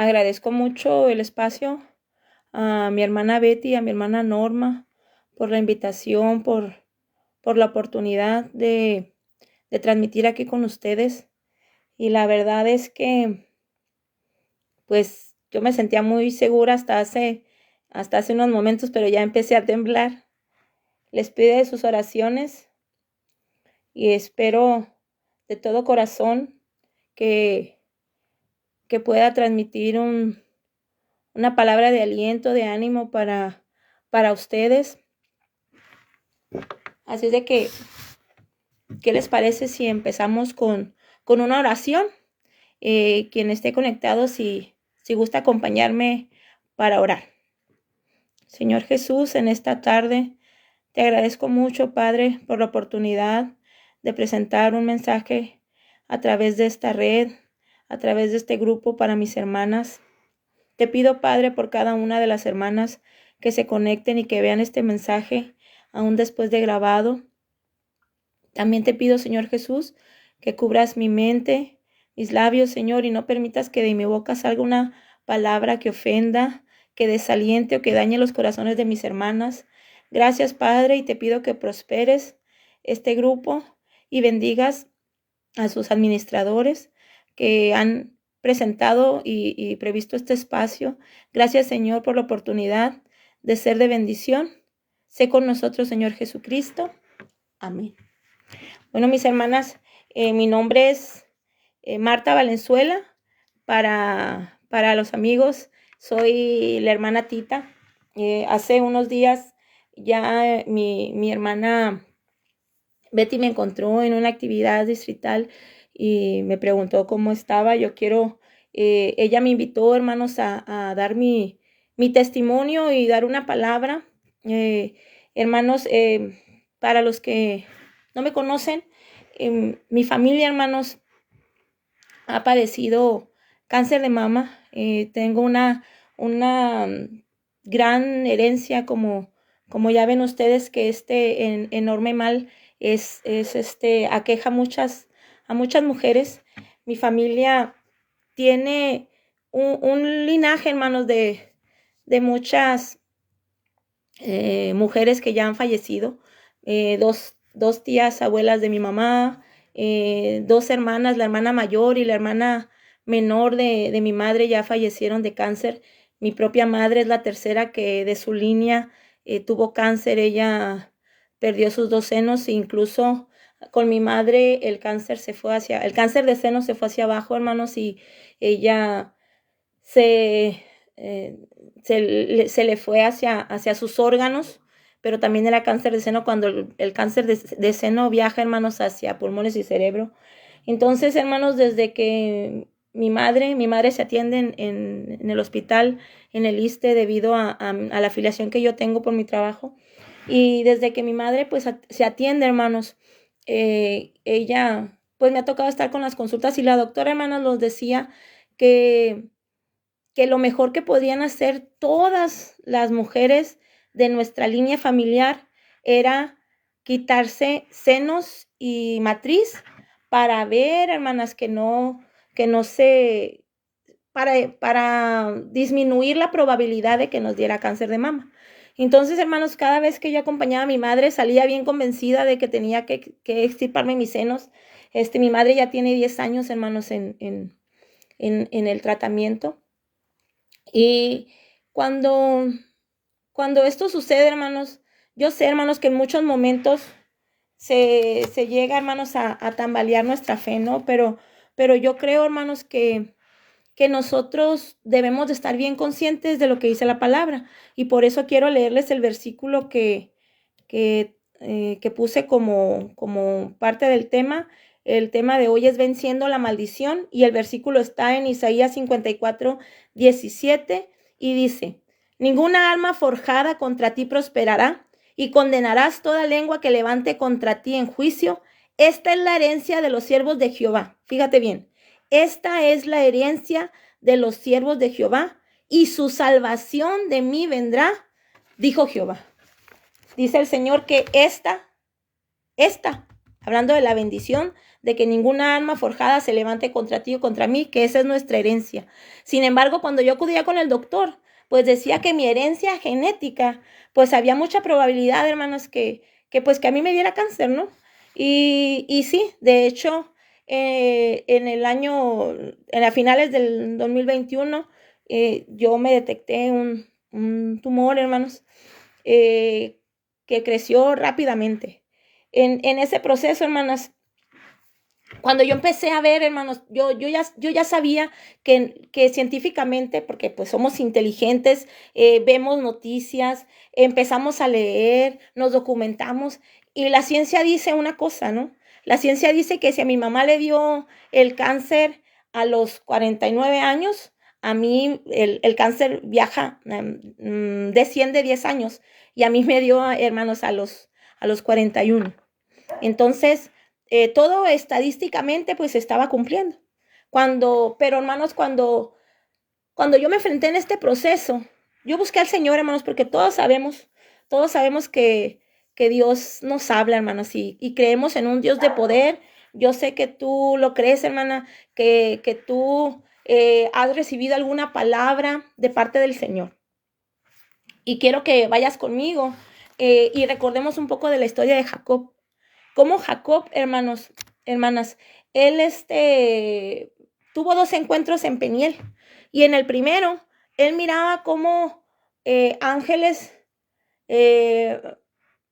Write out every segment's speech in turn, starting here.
Agradezco mucho el espacio a mi hermana Betty, a mi hermana Norma, por la invitación, por la oportunidad de transmitir aquí con ustedes. Y la verdad es que, pues, yo me sentía muy segura hasta hace unos momentos, pero ya empecé a temblar. Les pido de sus oraciones y espero de todo corazón que, que pueda transmitir una palabra de aliento, de ánimo para ustedes. Así es de que, ¿qué les parece si empezamos con una oración? Quien esté conectado, si gusta acompañarme para orar. Señor Jesús, en esta tarde te agradezco mucho, Padre, por la oportunidad de presentar un mensaje a través de esta red, a través de este grupo para mis hermanas. Te pido, Padre, por cada una de las hermanas que se conecten y que vean este mensaje aún después de grabado. También te pido, Señor Jesús, que cubras mi mente, mis labios, Señor, y no permitas que de mi boca salga una palabra que ofenda, que desaliente o que dañe los corazones de mis hermanas. Gracias, Padre, y te pido que prosperes este grupo y bendigas a sus administradores que han presentado y previsto este espacio. Gracias, Señor, por la oportunidad de ser de bendición. Sé con nosotros, Señor Jesucristo. Amén. Bueno, mis hermanas, mi nombre es Marta Valenzuela. Para los amigos, soy la hermana Tita. Hace unos días ya mi hermana Betty me encontró en una actividad distrital y me preguntó cómo estaba. Ella me invitó, hermanos, a dar mi testimonio y dar una palabra. Hermanos, para los que no me conocen, mi familia, hermanos, ha padecido cáncer de mama. Tengo una gran herencia, como ya ven ustedes, que enorme mal aqueja a muchas mujeres. Mi familia tiene un linaje, hermanos, de muchas mujeres que ya han fallecido. Dos tías abuelas de mi mamá, dos hermanas, la hermana mayor y la hermana menor de mi madre ya fallecieron de cáncer. Mi propia madre es la tercera que de su línea tuvo cáncer. Ella perdió sus dos senos e incluso con mi madre el cáncer de seno se fue hacia abajo, hermanos, y ella se le fue hacia sus órganos, pero también era cáncer de seno cuando el cáncer de seno viaja, hermanos, hacia pulmones y cerebro. Entonces, hermanos, desde que mi madre se atiende en el hospital, en el ISSSTE, debido a la afiliación que yo tengo por mi trabajo, y desde que mi madre pues se atiende, hermanos, ella pues me ha tocado estar con las consultas y la doctora, hermanos, nos decía que lo mejor que podían hacer todas las mujeres de nuestra línea familiar era quitarse senos y matriz para ver, hermanas, para disminuir la probabilidad de que nos diera cáncer de mama. Entonces, hermanos, cada vez que yo acompañaba a mi madre, salía bien convencida de que tenía que extirparme mis senos. Mi madre ya tiene 10 años, hermanos, en el tratamiento. Y cuando esto sucede, hermanos, yo sé, hermanos, que en muchos momentos se llega, hermanos, a tambalear nuestra fe, ¿no? Pero yo creo, hermanos, que nosotros debemos de estar bien conscientes de lo que dice la palabra. Y por eso quiero leerles el versículo que puse como parte del tema. El tema de hoy es venciendo la maldición y el versículo está en Isaías 54:17 y dice: ninguna arma forjada contra ti prosperará y condenarás toda lengua que levante contra ti en juicio. Esta es la herencia de los siervos de Jehová. Fíjate bien, esta es la herencia de los siervos de Jehová y su salvación de mí vendrá, dijo Jehová. Dice el Señor que esta hablando de la bendición, de que ninguna arma forjada se levante contra ti o contra mí, que esa es nuestra herencia. Sin embargo, cuando yo acudía con el doctor, pues decía que mi herencia genética, pues había mucha probabilidad, hermanos, pues que a mí me diera cáncer, ¿no? Y sí, de hecho, en las finales del 2021, yo me detecté un tumor, hermanos, eh, que creció rápidamente. En ese proceso, hermanas, cuando yo empecé a ver, hermanos, yo ya sabía que científicamente, porque pues somos inteligentes, vemos noticias, empezamos a leer, nos documentamos, y la ciencia dice una cosa, ¿no? La ciencia dice que si a mi mamá le dio el cáncer a los 49 años, a mí el cáncer viaja, desciende 10 años, y a mí me dio, hermanos, a los 41. Entonces, todo estadísticamente pues estaba cumpliendo. Pero hermanos, cuando yo me enfrenté en este proceso, yo busqué al Señor, hermanos, porque todos sabemos que Dios nos habla, hermanos, y creemos en un Dios de poder. Yo sé que tú lo crees, hermana, que tú has recibido alguna palabra de parte del Señor. Y quiero que vayas conmigo y recordemos un poco de la historia de Jacob. Como Jacob, hermanas, él tuvo 2 encuentros en Peniel. Y en el primero, él miraba cómo ángeles eh,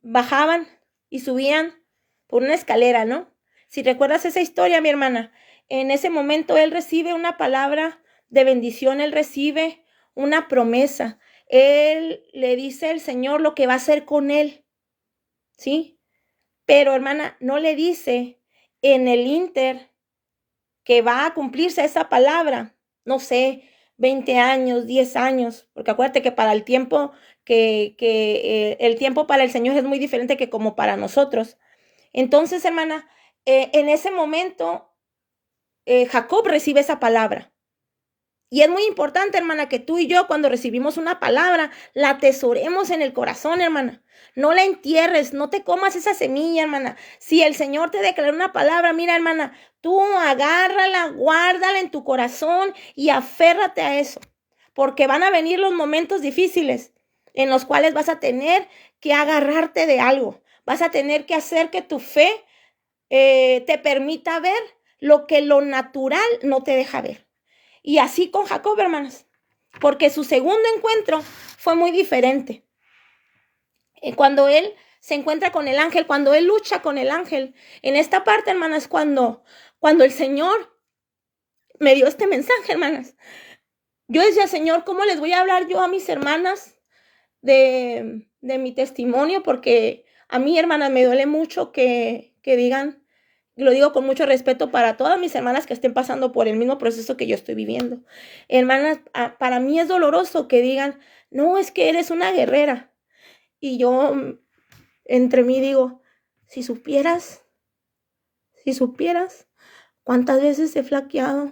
bajaban y subían por una escalera, ¿no? Si recuerdas esa historia, mi hermana, en ese momento él recibe una palabra de bendición, él recibe una promesa. Él le dice al Señor lo que va a hacer con él, ¿sí? Pero, hermana, no le dice en el inter que va a cumplirse esa palabra, no sé, 20 años, 10 años, porque acuérdate que para el tiempo, el tiempo para el Señor es muy diferente que como para nosotros. Entonces, hermana, en ese momento, Jacob recibe esa palabra. Y es muy importante, hermana, que tú y yo cuando recibimos una palabra, la atesoremos en el corazón, hermana. No la entierres, no te comas esa semilla, hermana. Si el Señor te declaró una palabra, mira, hermana, tú agárrala, guárdala en tu corazón y aférrate a eso. Porque van a venir los momentos difíciles en los cuales vas a tener que agarrarte de algo. Vas a tener que hacer que tu fe te permita ver lo que lo natural no te deja ver. Y así con Jacob, hermanos, porque su segundo encuentro fue muy diferente. Cuando él se encuentra con el ángel, cuando él lucha con el ángel, en esta parte, hermanas, cuando el Señor me dio este mensaje, hermanas, yo decía, Señor, ¿cómo les voy a hablar yo a mis hermanas de mi testimonio? Porque a mí, hermanas, me duele mucho que digan, lo digo con mucho respeto para todas mis hermanas que estén pasando por el mismo proceso que yo estoy viviendo. Hermanas, para mí es doloroso que digan, no, es que eres una guerrera. Y yo entre mí digo, si supieras cuántas veces he flaqueado,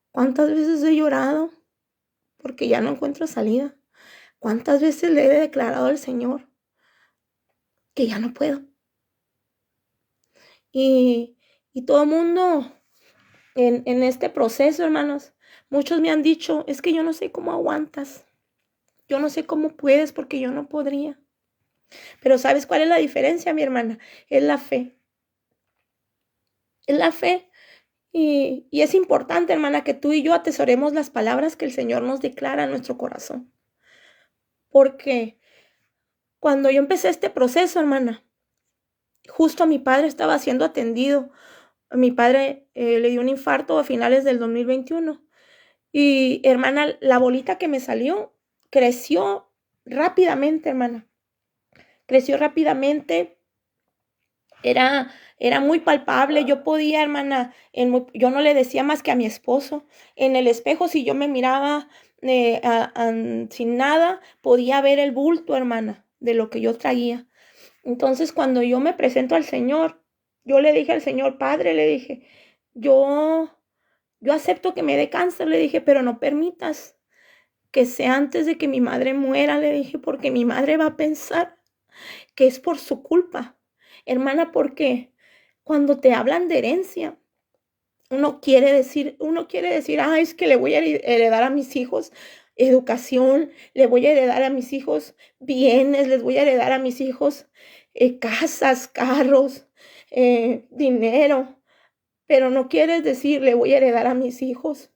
cuántas veces he llorado, porque ya no encuentro salida, cuántas veces le he declarado al Señor que ya no puedo. Y todo el mundo en este proceso, hermanos, muchos me han dicho, es que yo no sé cómo aguantas, yo no sé cómo puedes porque yo no podría. Pero ¿sabes cuál es la diferencia, mi hermana? Es la fe. Es la fe. Y es importante, hermana, que tú y yo atesoremos las palabras que el Señor nos declara en nuestro corazón. Porque cuando yo empecé este proceso, hermana, justo mi padre estaba siendo atendido. A mi padre le dio un infarto a finales del 2021. Y, hermana, la bolita que me salió creció rápidamente, hermana. Creció rápidamente. Era muy palpable. Yo podía, hermana, yo no le decía más que a mi esposo. En el espejo, si yo me miraba sin nada, podía ver el bulto, hermana, de lo que yo traía. Entonces, cuando yo me presento al Señor, yo le dije al Señor, Padre, le dije, yo acepto que me dé cáncer, le dije, pero no permitas que sea antes de que mi madre muera, le dije, porque mi madre va a pensar que es por su culpa. Hermana, ¿por qué? Cuando te hablan de herencia, uno quiere decir, es que le voy a heredar a mis hijos educación, le voy a heredar a mis hijos bienes, les voy a heredar a mis hijos casas, carros, dinero, pero no quieres decir, le voy a heredar a mis hijos,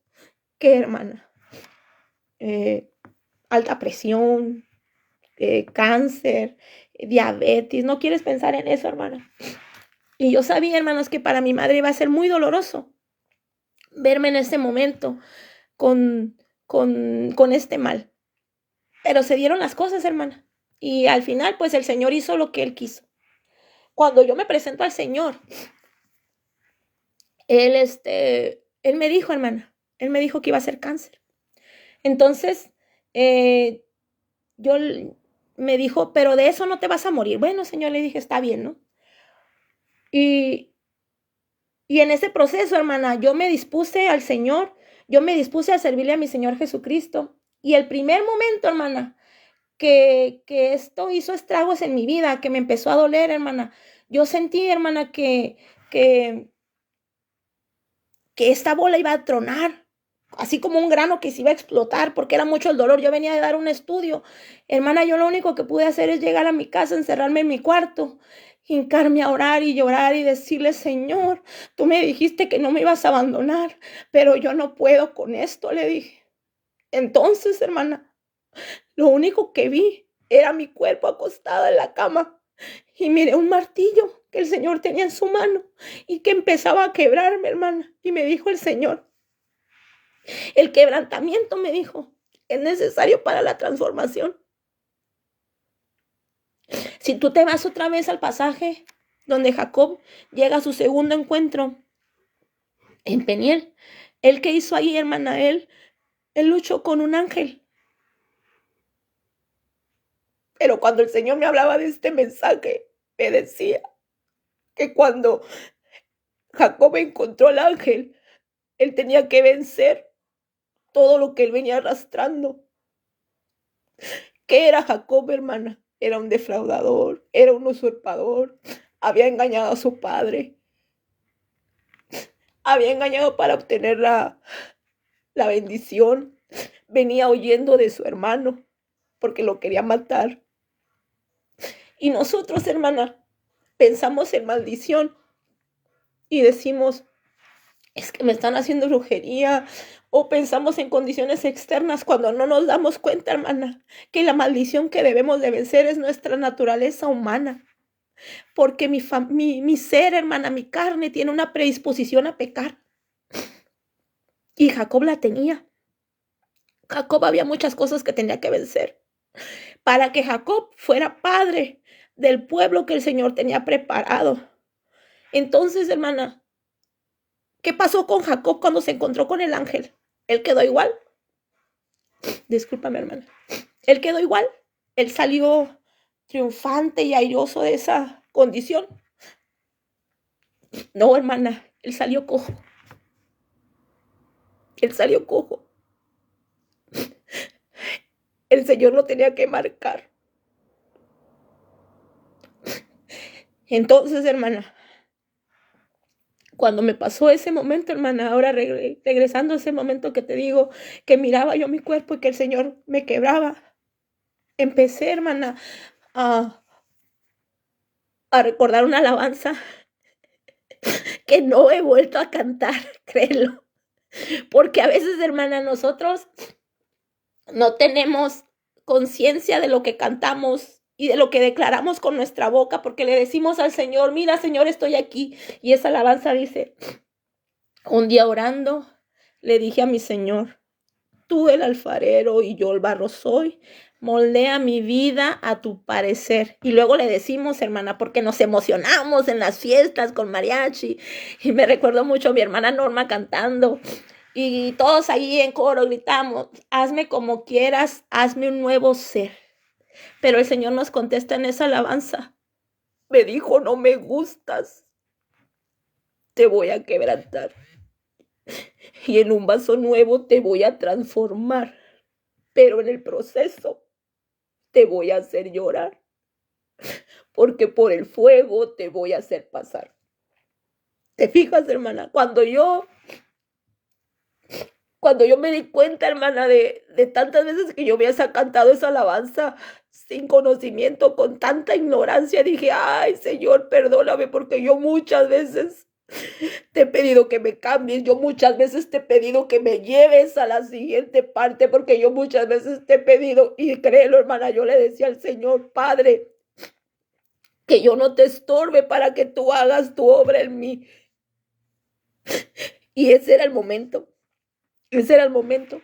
¿qué, hermana? Alta presión, cáncer, diabetes, no quieres pensar en eso, hermana. Y yo sabía, hermanos, que para mi madre iba a ser muy doloroso verme en ese momento con este mal. Pero se dieron las cosas, hermana. Y al final, pues el Señor hizo lo que Él quiso. Cuando yo me presento al Señor, Él me dijo, hermana, Él me dijo que iba a ser cáncer. Entonces, yo me dijo, pero de eso no te vas a morir. Bueno, Señor, le dije, está bien, ¿no? Y en ese proceso, hermana, yo me dispuse al Señor, yo me dispuse a servirle a mi Señor Jesucristo. Y el primer momento, hermana, que esto hizo estragos en mi vida, que me empezó a doler, hermana, yo sentí, hermana, que esta bola iba a tronar, así como un grano que se iba a explotar, porque era mucho el dolor. Yo venía de dar un estudio. Hermana, yo lo único que pude hacer es llegar a mi casa, encerrarme en mi cuarto, hincarme a orar y llorar y decirle, Señor, tú me dijiste que no me ibas a abandonar, pero yo no puedo con esto, le dije. Entonces, hermana, lo único que vi era mi cuerpo acostado en la cama y miré un martillo que el Señor tenía en su mano y que empezaba a quebrarme, hermana. Y me dijo el Señor, el quebrantamiento, me dijo, es necesario para la transformación. Si tú te vas otra vez al pasaje donde Jacob llega a su segundo encuentro en Peniel, ¿él qué hizo ahí, hermana? Él luchó con un ángel. Pero cuando el Señor me hablaba de este mensaje, me decía que cuando Jacob encontró al ángel, él tenía que vencer todo lo que él venía arrastrando. ¿Qué era Jacob, hermana? Era un defraudador, era un usurpador, había engañado a su padre, había engañado para obtener la bendición, venía huyendo de su hermano porque lo quería matar. Y nosotros, hermana, pensamos en maldición y decimos, es que me están haciendo brujería, o pensamos en condiciones externas cuando no nos damos cuenta, hermana, que la maldición que debemos de vencer es nuestra naturaleza humana. Porque mi ser, hermana, mi carne tiene una predisposición a pecar. Y Jacob la tenía. Jacob había muchas cosas que tenía que vencer para que Jacob fuera padre del pueblo que el Señor tenía preparado. Entonces, hermana, ¿qué pasó con Jacob cuando se encontró con el ángel? Él quedó igual. Discúlpame, hermana. Él quedó igual. Él salió triunfante y airoso de esa condición. No, hermana, él salió cojo. Él salió cojo. El Señor lo tenía que marcar. Entonces, hermana, cuando me pasó ese momento, hermana, ahora regresando a ese momento que te digo, que miraba yo mi cuerpo y que el Señor me quebraba, empecé, hermana, a recordar una alabanza que no he vuelto a cantar, créelo. Porque a veces, hermana, nosotros no tenemos conciencia de lo que cantamos y de lo que declaramos con nuestra boca, porque le decimos al Señor, mira, Señor, estoy aquí. Y esa alabanza dice, un día orando, le dije a mi Señor, tú el alfarero y yo el barro soy, moldea mi vida a tu parecer. Y luego le decimos, hermana, porque nos emocionamos en las fiestas con mariachi. Y me recuerdo mucho a mi hermana Norma cantando. Y todos ahí en coro gritamos, hazme como quieras, hazme un nuevo ser. Pero el Señor nos contesta en esa alabanza. Me dijo, no me gustas, te voy a quebrantar. Y en un vaso nuevo te voy a transformar. Pero en el proceso te voy a hacer llorar. Porque por el fuego te voy a hacer pasar. ¿Te fijas, hermana? Cuando yo me di cuenta, hermana, de tantas veces que yo había cantado esa alabanza sin conocimiento, con tanta ignorancia, dije, ay, Señor, perdóname, porque yo muchas veces te he pedido que me cambies, yo muchas veces te he pedido que me lleves a la siguiente parte, porque yo muchas veces te he pedido, y créelo, hermana, yo le decía al Señor, Padre, que yo no te estorbe para que tú hagas tu obra en mí. Y ese era el momento. Ese era el momento.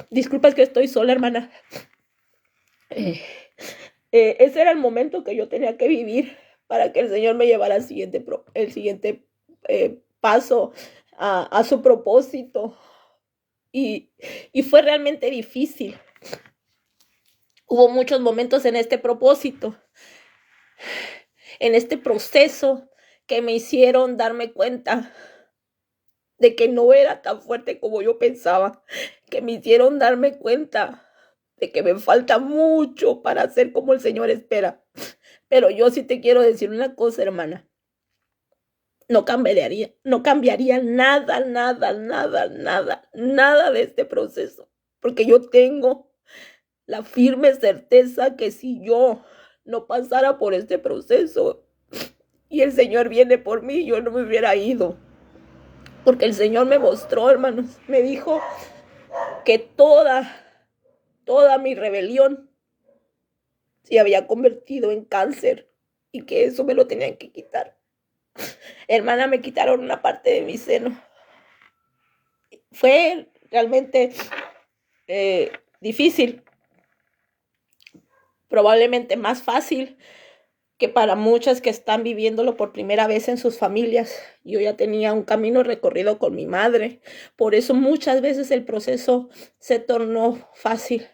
Disculpa, es que estoy sola, hermana. Ese era el momento que yo tenía que vivir para que el Señor me llevara al siguiente paso, a su propósito. Y fue realmente difícil. Hubo muchos momentos en este propósito, en este proceso, que me hicieron darme cuenta de que no era tan fuerte como yo pensaba, que me hicieron darme cuenta de que me falta mucho para ser como el Señor espera. Pero yo sí te quiero decir una cosa, hermana. No cambiaría nada, nada, nada, nada, nada de este proceso. Porque yo tengo la firme certeza que si yo no pasara por este proceso y el Señor viene por mí, yo no me hubiera ido. Porque el Señor me mostró, hermanos, me dijo que toda mi rebelión se había convertido en cáncer y que eso me lo tenían que quitar. Hermana, me quitaron una parte de mi seno. Fue realmente difícil, probablemente más fácil que para muchas que están viviéndolo por primera vez en sus familias. Yo ya tenía un camino recorrido con mi madre, por eso muchas veces el proceso se tornó fácil.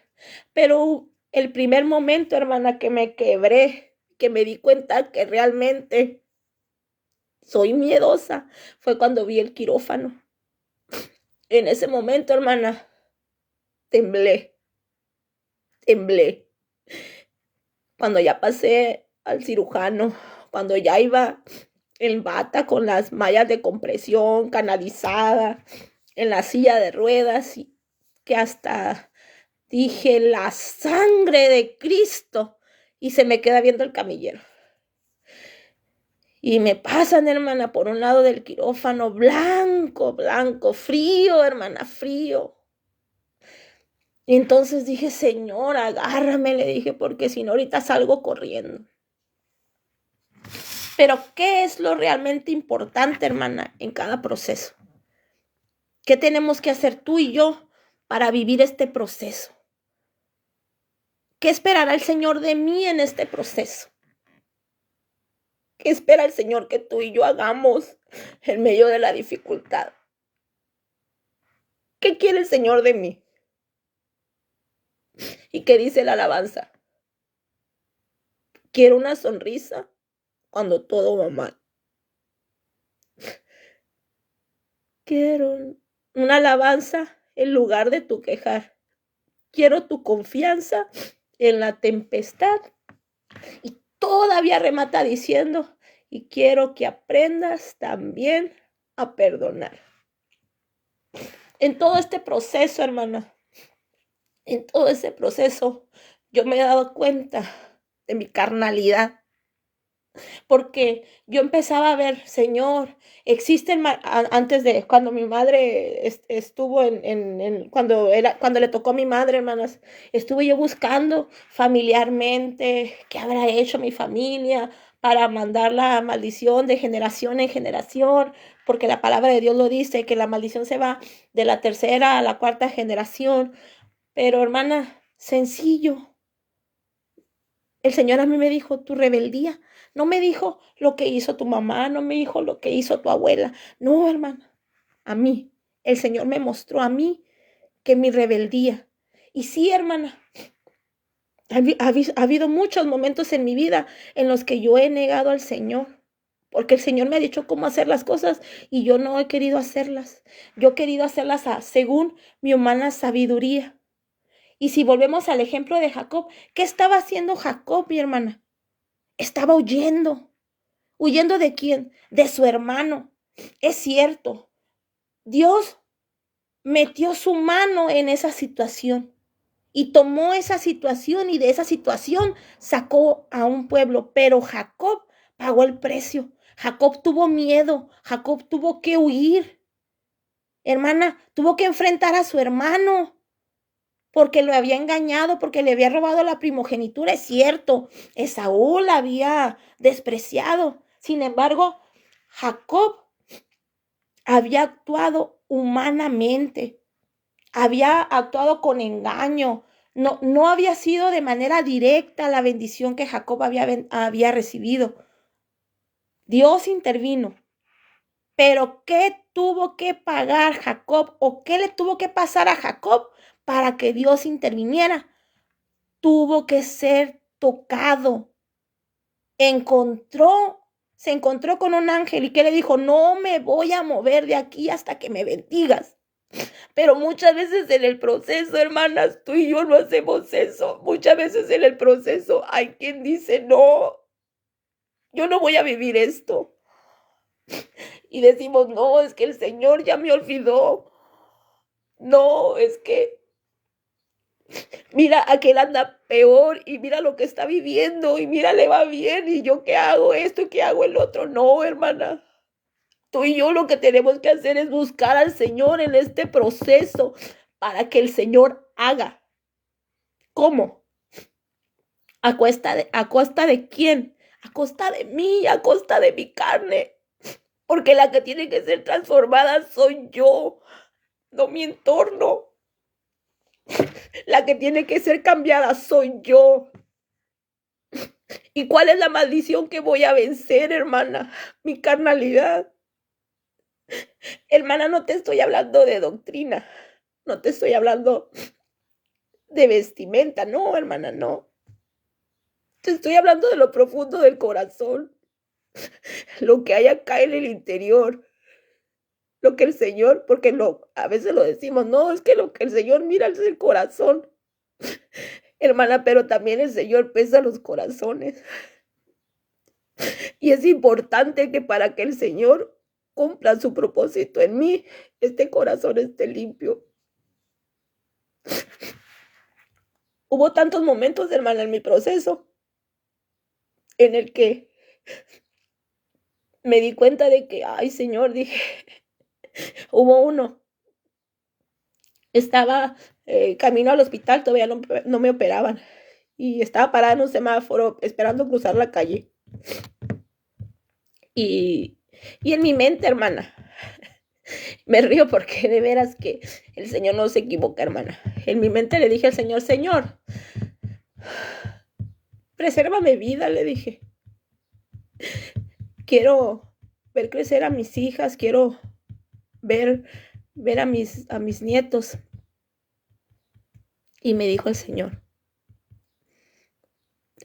Pero el primer momento, hermana, que me quebré, que me di cuenta que realmente soy miedosa, fue cuando vi el quirófano. En ese momento, hermana, temblé. Cuando ya pasé al cirujano, cuando ya iba en bata con las mallas de compresión, canalizada, en la silla de ruedas, y que hasta dije, la sangre de Cristo, y se me queda viendo el camillero. Y me pasan, hermana, por un lado del quirófano, blanco, frío, hermana, frío. Y entonces dije, Señor, agárrame, le dije, porque si no ahorita salgo corriendo. Pero ¿qué es lo realmente importante, hermana, en cada proceso? ¿Qué tenemos que hacer tú y yo para vivir este proceso? ¿Qué esperará el Señor de mí en este proceso? ¿Qué espera el Señor que tú y yo hagamos en medio de la dificultad? ¿Qué quiere el Señor de mí? ¿Y qué dice la alabanza? Quiero una sonrisa cuando todo va mal. Quiero una alabanza en lugar de tu quejar. Quiero tu confianza en la tempestad. Y todavía remata diciendo, y quiero que aprendas también a perdonar. En todo este proceso, hermana, en todo ese proceso, yo me he dado cuenta de mi carnalidad. Porque yo empezaba a ver, Señor, existen antes de cuando mi madre estuvo cuando le tocó a mi madre, hermanas, estuve yo buscando familiarmente qué habrá hecho mi familia para mandar la maldición de generación en generación, porque la palabra de Dios lo dice, que la maldición se va de la tercera a la cuarta generación. Pero, hermana, sencillo. El Señor a mí me dijo, tu rebeldía. No me dijo lo que hizo tu mamá, no me dijo lo que hizo tu abuela. No, hermana, a mí. El Señor me mostró a mí que mi rebeldía. Y sí, hermana, ha habido muchos momentos en mi vida en los que yo he negado al Señor. Porque el Señor me ha dicho cómo hacer las cosas y yo no he querido hacerlas. Yo he querido hacerlas según mi humana sabiduría. Y si volvemos al ejemplo de Jacob, ¿qué estaba haciendo Jacob, mi hermana? Estaba huyendo ¿Huyendo de quién? De su hermano. Es cierto, Dios metió su mano en esa situación y tomó esa situación y de esa situación sacó a un pueblo, pero Jacob pagó el precio. Jacob tuvo miedo, Jacob tuvo que huir. Hermana, tuvo que enfrentar a su hermano porque lo había engañado, porque le había robado la primogenitura. Es cierto, Esaú la había despreciado. Sin embargo, Jacob había actuado humanamente, había actuado con engaño. No había sido de manera directa la bendición que Jacob había recibido. Dios intervino. Pero ¿qué tuvo que pagar Jacob o qué le tuvo que pasar a Jacob para que Dios interviniera? Tuvo que ser tocado. Se encontró con un ángel y que le dijo, no me voy a mover de aquí hasta que me bendigas. Pero muchas veces en el proceso, hermanas, tú y yo no hacemos eso. Muchas veces en el proceso hay quien dice, no, yo no voy a vivir esto. Y decimos, no, es que el Señor ya me olvidó. No, es que mira, aquel anda peor y mira lo que está viviendo y mira, le va bien y yo qué hago esto y qué hago el otro. No, hermana. Tú y yo lo que tenemos que hacer es buscar al Señor en este proceso para que el Señor haga. ¿Cómo? ¿A costa de quién? A costa de mí, a costa de mi carne. Porque la que tiene que ser transformada soy yo, no mi entorno. La que tiene que ser cambiada soy yo. ¿Y cuál es la maldición que voy a vencer, hermana? Mi carnalidad. Hermana, no te estoy hablando de doctrina. No te estoy hablando de vestimenta. No, hermana, no. Te estoy hablando de lo profundo del corazón. Lo que hay acá en el interior. Lo que el Señor, porque a veces lo decimos, no, es que lo que el Señor mira es el corazón. Hermana, pero también el Señor pesa los corazones. Y es importante que para que el Señor cumpla su propósito en mí, este corazón esté limpio. Hubo tantos momentos, hermana, en mi proceso, en el que me di cuenta de que, ay, Señor, dije, hubo uno. Estaba camino al hospital, todavía no me operaban. Y estaba parada en un semáforo esperando cruzar la calle. Y en mi mente, hermana, me río porque de veras que el Señor no se equivoca, hermana. En mi mente le dije al Señor, Señor, presérvame vida, le dije. Quiero ver crecer a mis hijas, quiero ver a mis nietos. Y me dijo el Señor,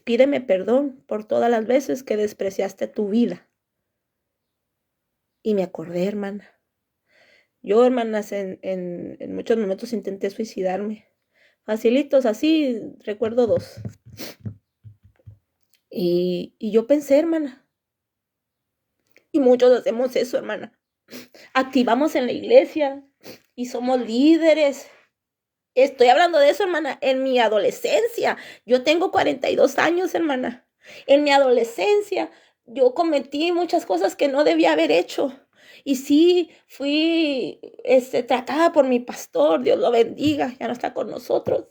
pídeme perdón por todas las veces que despreciaste tu vida. Y me acordé, hermana. Yo, hermanas, en muchos momentos intenté suicidarme. Facilitos, así, recuerdo 2. Y yo pensé, hermana. Y muchos hacemos eso, hermana. Activamos en la iglesia y somos líderes. Estoy hablando de eso, hermana, en mi adolescencia. Yo tengo 42 años, hermana. En mi adolescencia yo cometí muchas cosas que no debía haber hecho. Y sí, fui tratada por mi pastor, Dios lo bendiga, ya no está con nosotros.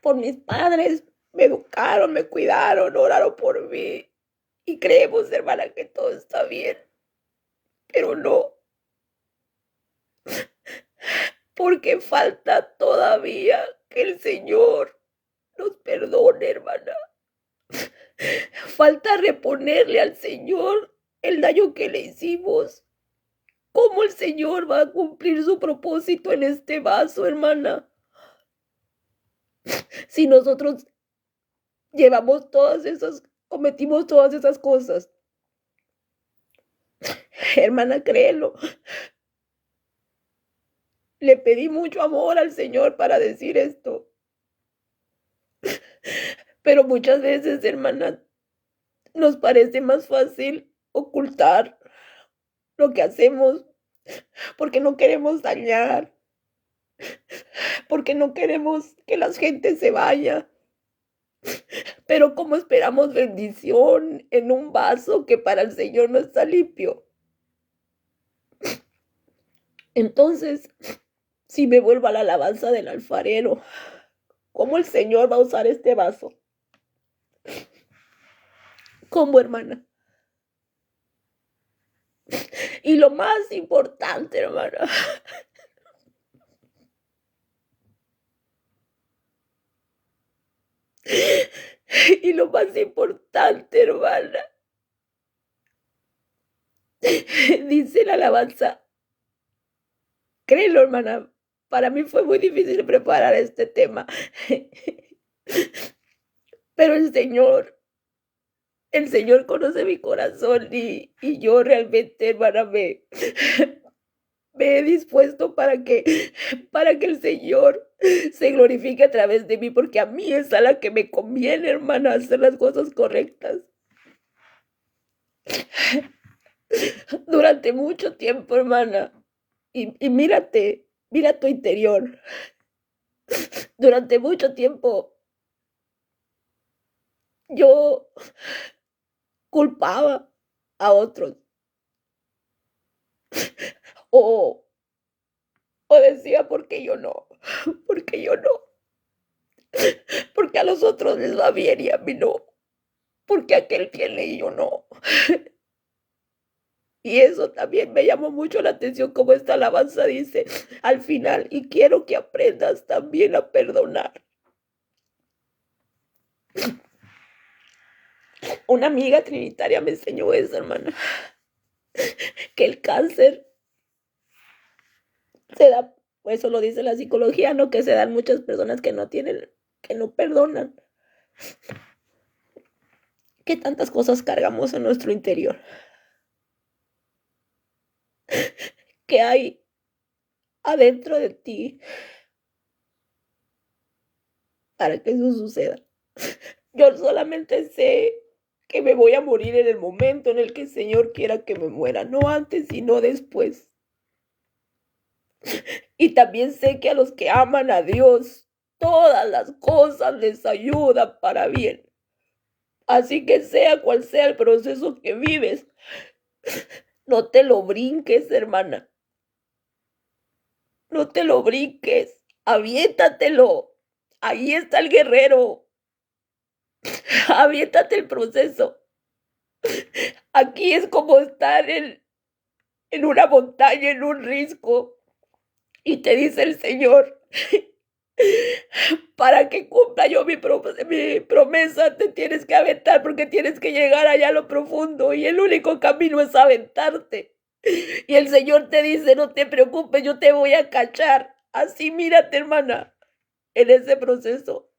Por mis padres, me educaron, me cuidaron, oraron por mí. Y creemos, hermana, que todo está bien. Pero no. Porque falta todavía que el Señor nos perdone, hermana. Falta reponerle al Señor el daño que le hicimos. ¿Cómo el Señor va a cumplir su propósito en este vaso, hermana? Si nosotros cometimos todas esas cosas. Hermana, créelo. Le pedí mucho amor al Señor para decir esto. Pero muchas veces, hermana, nos parece más fácil ocultar lo que hacemos, porque no queremos dañar, porque no queremos que la gente se vaya. Pero ¿cómo esperamos bendición en un vaso que para el Señor no está limpio? Entonces, si me vuelvo a la alabanza del alfarero, ¿cómo el Señor va a usar este vaso? ¿Cómo, hermana? Y lo más importante, hermana, y lo más importante, hermana, dice la alabanza. Créelo, hermana, para mí fue muy difícil preparar este tema. Pero el Señor conoce mi corazón y yo realmente, hermana, me he dispuesto para que el Señor se glorifique a través de mí, porque a mí es a la que me conviene, hermana, hacer las cosas correctas. Durante mucho tiempo, hermana, y mírate, mira tu interior. Durante mucho tiempo yo culpaba a otros o decía, porque yo no, porque yo no, porque a los otros les va bien y a mí no, porque aquel tiene y yo no. Y eso también me llamó mucho la atención, como esta alabanza dice al final, y quiero que aprendas también a perdonar. Una amiga trinitaria me enseñó eso, hermana, que el cáncer se da, eso lo dice la psicología, ¿no? Que se dan muchas personas que no perdonan. ¿Qué tantas cosas cargamos en nuestro interior? ¿Qué hay adentro de ti para que eso suceda? Yo solamente sé que me voy a morir en el momento en el que el Señor quiera que me muera, no antes sino después. Y también sé que a los que aman a Dios, todas las cosas les ayudan para bien. Así que sea cual sea el proceso que vives, no te lo brinques, hermana. No te lo brinques, aviéntatelo. Ahí está el guerrero. Aviéntate el proceso. Aquí es como estar en una montaña, en un risco. Y te dice el Señor, para que cumpla yo mi promesa, te tienes que aventar, porque tienes que llegar allá a lo profundo. Y el único camino es aventarte. Y el Señor te dice, no te preocupes, yo te voy a cachar. Así mírate, hermana, en ese proceso.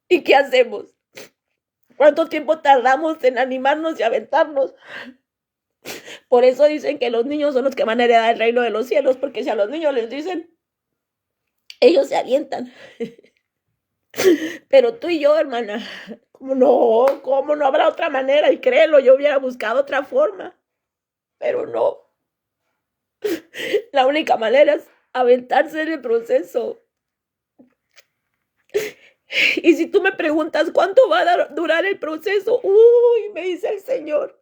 ¿Y qué hacemos? ¿Cuánto tiempo tardamos en animarnos y aventarnos? Por eso dicen que los niños son los que van a heredar el reino de los cielos, porque si a los niños les dicen, ellos se avientan. Pero tú y yo, hermana, ¿cómo no habrá otra manera? Y créelo, yo hubiera buscado otra forma, pero no. La única manera es aventarse en el proceso. Y si tú me preguntas cuánto va a durar el proceso, me dice el Señor,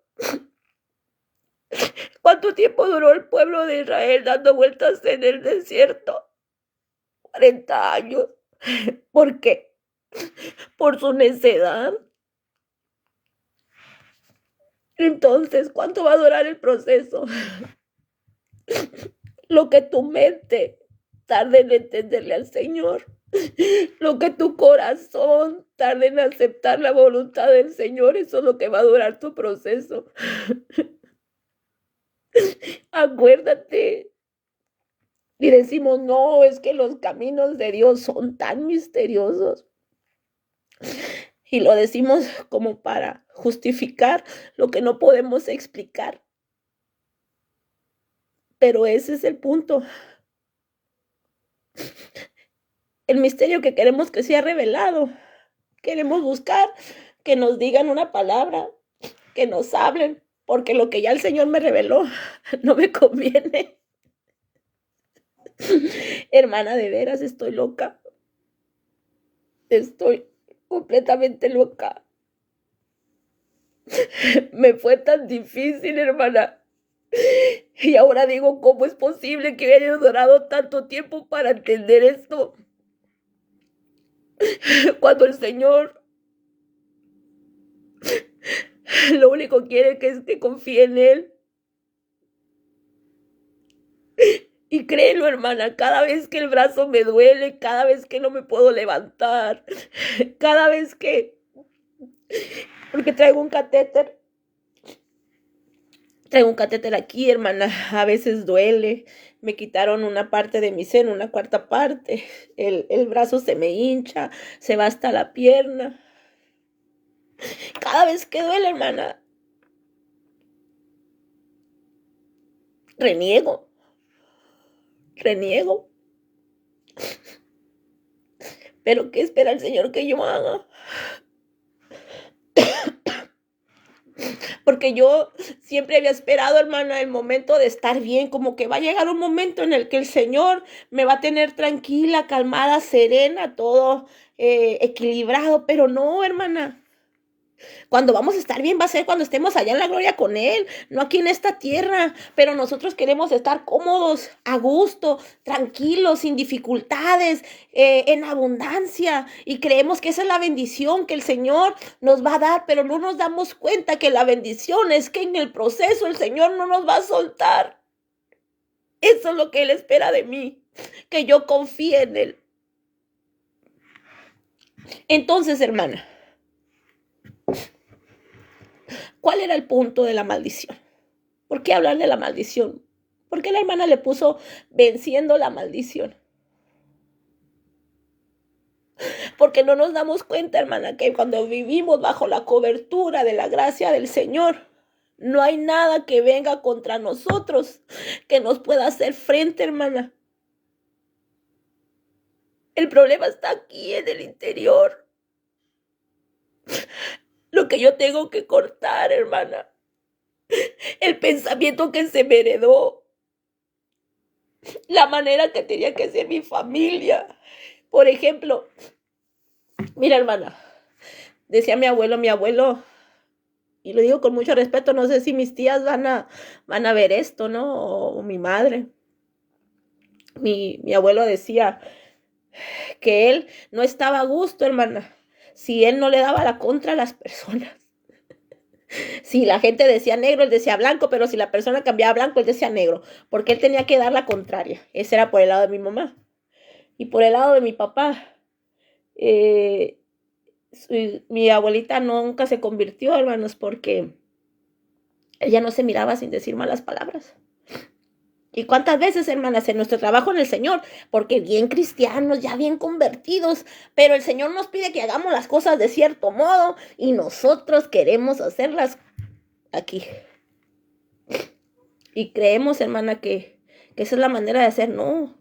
¿cuánto tiempo duró el pueblo de Israel dando vueltas en el desierto? 40 años. ¿Por qué? Por su necedad. Entonces, ¿cuánto va a durar el proceso? Lo que tu mente tarde en entenderle al Señor, lo que tu corazón tarde en aceptar la voluntad del Señor, eso es lo que va a durar tu proceso. Acuérdate. Y decimos, no, es que los caminos de Dios son tan misteriosos. Y lo decimos como para justificar lo que no podemos explicar. Pero ese es el punto. El misterio que queremos que sea revelado. Queremos buscar que nos digan una palabra, que nos hablen, porque lo que ya el Señor me reveló no me conviene. Hermana, de veras estoy loca. Estoy completamente loca. Me fue tan difícil, hermana. Y ahora digo, ¿cómo es posible que haya durado tanto tiempo para entender esto? Cuando el Señor lo único quiere que es que confíe en Él. Y créelo, hermana, cada vez que el brazo me duele, cada vez que no me puedo levantar, cada vez que... Porque traigo un catéter aquí, hermana, a veces duele. Me quitaron una parte de mi seno, una cuarta parte. El brazo se me hincha, se va hasta la pierna. Cada vez que duele, hermana, reniego. Pero ¿qué espera el Señor que yo haga? Porque yo siempre había esperado, hermana, el momento de estar bien, como que va a llegar un momento en el que el Señor me va a tener tranquila, calmada, serena, todo equilibrado, pero no, hermana. Cuando vamos a estar bien va a ser cuando estemos allá en la gloria con Él, no aquí en esta tierra. Pero nosotros queremos estar cómodos, a gusto, tranquilos, sin dificultades, en abundancia. Y creemos que esa es la bendición que el Señor nos va a dar, pero no nos damos cuenta que la bendición es que en el proceso el Señor no nos va a soltar. Eso es lo que Él espera de mí, que yo confíe en Él. Entonces, hermana, ¿cuál era el punto de la maldición? ¿Por qué hablar de la maldición? ¿Por qué la hermana le puso venciendo la maldición? Porque no nos damos cuenta, hermana, que cuando vivimos bajo la cobertura de la gracia del Señor, no hay nada que venga contra nosotros que nos pueda hacer frente, hermana. El problema está aquí en el interior. Lo que yo tengo que cortar, hermana. El pensamiento que se me heredó. La manera que tenía que ser mi familia. Por ejemplo, mira, hermana, decía mi abuelo, y lo digo con mucho respeto, no sé si mis tías van a ver esto, ¿no? O mi madre. Mi abuelo decía que él no estaba a gusto, hermana, si él no le daba la contra a las personas. Si la gente decía negro, él decía blanco, pero si la persona cambiaba a blanco, él decía negro, porque él tenía que dar la contraria. Ese era por el lado de mi mamá. Y por el lado de mi papá, mi abuelita nunca se convirtió, hermanos, porque ella no se miraba sin decir malas palabras. ¿Y cuántas veces, hermanas, en nuestro trabajo en el Señor? Porque bien cristianos, ya bien convertidos, pero el Señor nos pide que hagamos las cosas de cierto modo y nosotros queremos hacerlas aquí. Y creemos, hermana, que esa es la manera de hacer. No.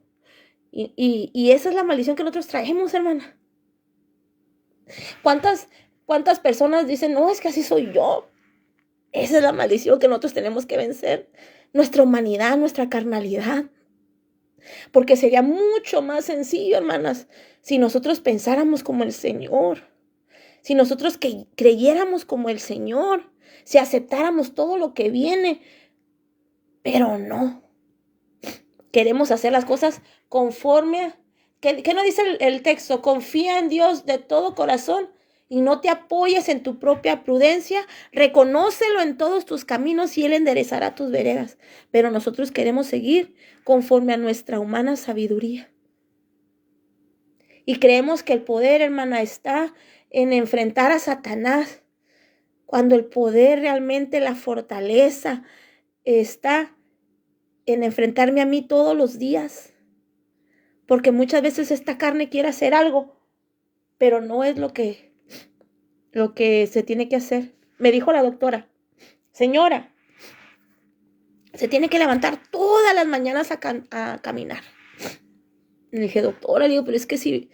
Y esa es la maldición que nosotros traemos, hermana. ¿Cuántas personas dicen, no, es que así soy yo? Esa es la maldición que nosotros tenemos que vencer. Nuestra humanidad, nuestra carnalidad. Porque sería mucho más sencillo, hermanas, si nosotros pensáramos como el Señor. Si nosotros creyéramos como el Señor. Si aceptáramos todo lo que viene. Pero no. Queremos hacer las cosas conforme. ¿Qué no dice el texto? Confía en Dios de todo corazón y no te apoyes en tu propia prudencia. Reconócelo en todos tus caminos y Él enderezará tus veredas. Pero nosotros queremos seguir conforme a nuestra humana sabiduría. Y creemos que el poder, hermana, está en enfrentar a Satanás. Cuando el poder realmente, la fortaleza, está en enfrentarme a mí todos los días. Porque muchas veces esta carne quiere hacer algo, pero no es lo que se tiene que hacer. Me dijo la doctora, señora, se tiene que levantar todas las mañanas a caminar. Le dije, doctora, le digo, pero es que si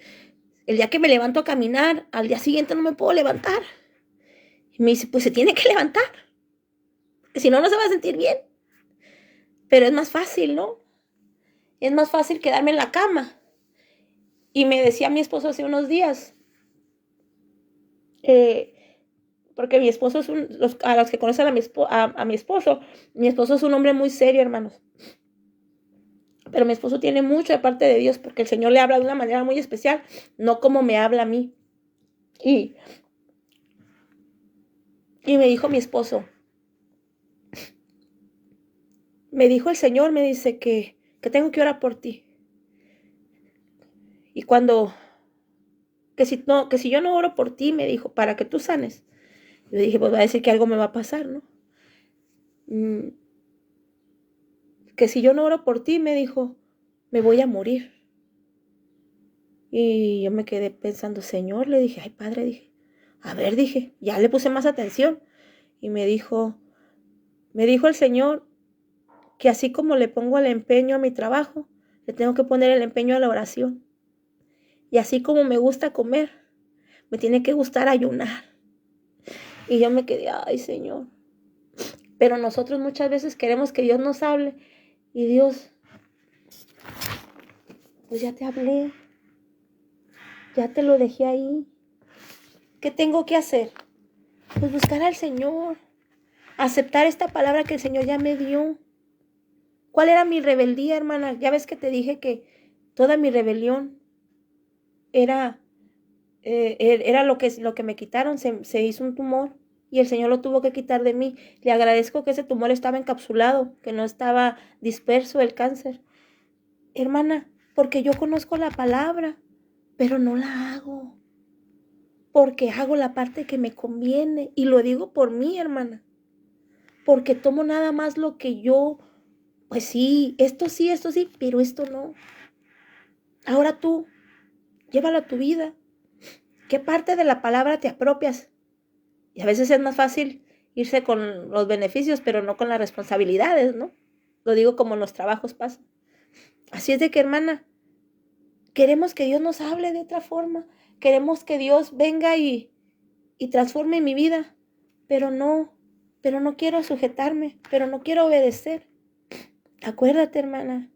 el día que me levanto a caminar, al día siguiente no me puedo levantar. Y me dice, pues se tiene que levantar. porque si no, no se va a sentir bien. Pero es más fácil, ¿no? Es más fácil quedarme en la cama. Y me decía mi esposo hace unos días, porque mi esposo es a los que conocen a mi esposo es un hombre muy serio, hermanos. Pero mi esposo tiene mucho de parte de Dios, porque el Señor le habla de una manera muy especial, no como me habla a mí. Y me dijo mi esposo, me dijo el Señor, me dice que tengo que orar por ti. Y que si yo no oro por ti, me dijo, para que tú sanes. Yo dije, pues va a decir que algo me va a pasar, ¿no? Que si yo no oro por ti, me dijo, me voy a morir. Y yo me quedé pensando, Señor, le dije, ay, Padre, dije, a ver, dije, ya le puse más atención. Y me dijo el Señor que así como le pongo el empeño a mi trabajo, le tengo que poner el empeño a la oración. Y así como me gusta comer, me tiene que gustar ayunar. Y yo me quedé, ay, Señor. Pero nosotros muchas veces queremos que Dios nos hable. Y Dios, pues ya te hablé. Ya te lo dejé ahí. ¿Qué tengo que hacer? Pues buscar al Señor. Aceptar esta palabra que el Señor ya me dio. ¿Cuál era mi rebeldía, hermana? Ya ves que te dije que toda mi rebelión era lo que me quitaron. Se hizo un tumor y el Señor lo tuvo que quitar de mí. Le agradezco que ese tumor estaba encapsulado, que no estaba disperso el cáncer. Hermana, porque yo conozco la palabra, pero no la hago. Porque hago la parte que me conviene. Y lo digo por mí, hermana. Porque tomo nada más lo que yo, pues sí, esto sí, pero esto no. Ahora tú, llévalo a tu vida. ¿Qué parte de la palabra te apropias? Y a veces es más fácil irse con los beneficios, pero no con las responsabilidades, ¿no? Lo digo como en los trabajos pasa. Así es de que, hermana, queremos que Dios nos hable de otra forma. Queremos que Dios venga y transforme mi vida. Pero no quiero sujetarme, pero no quiero obedecer. Acuérdate, hermana,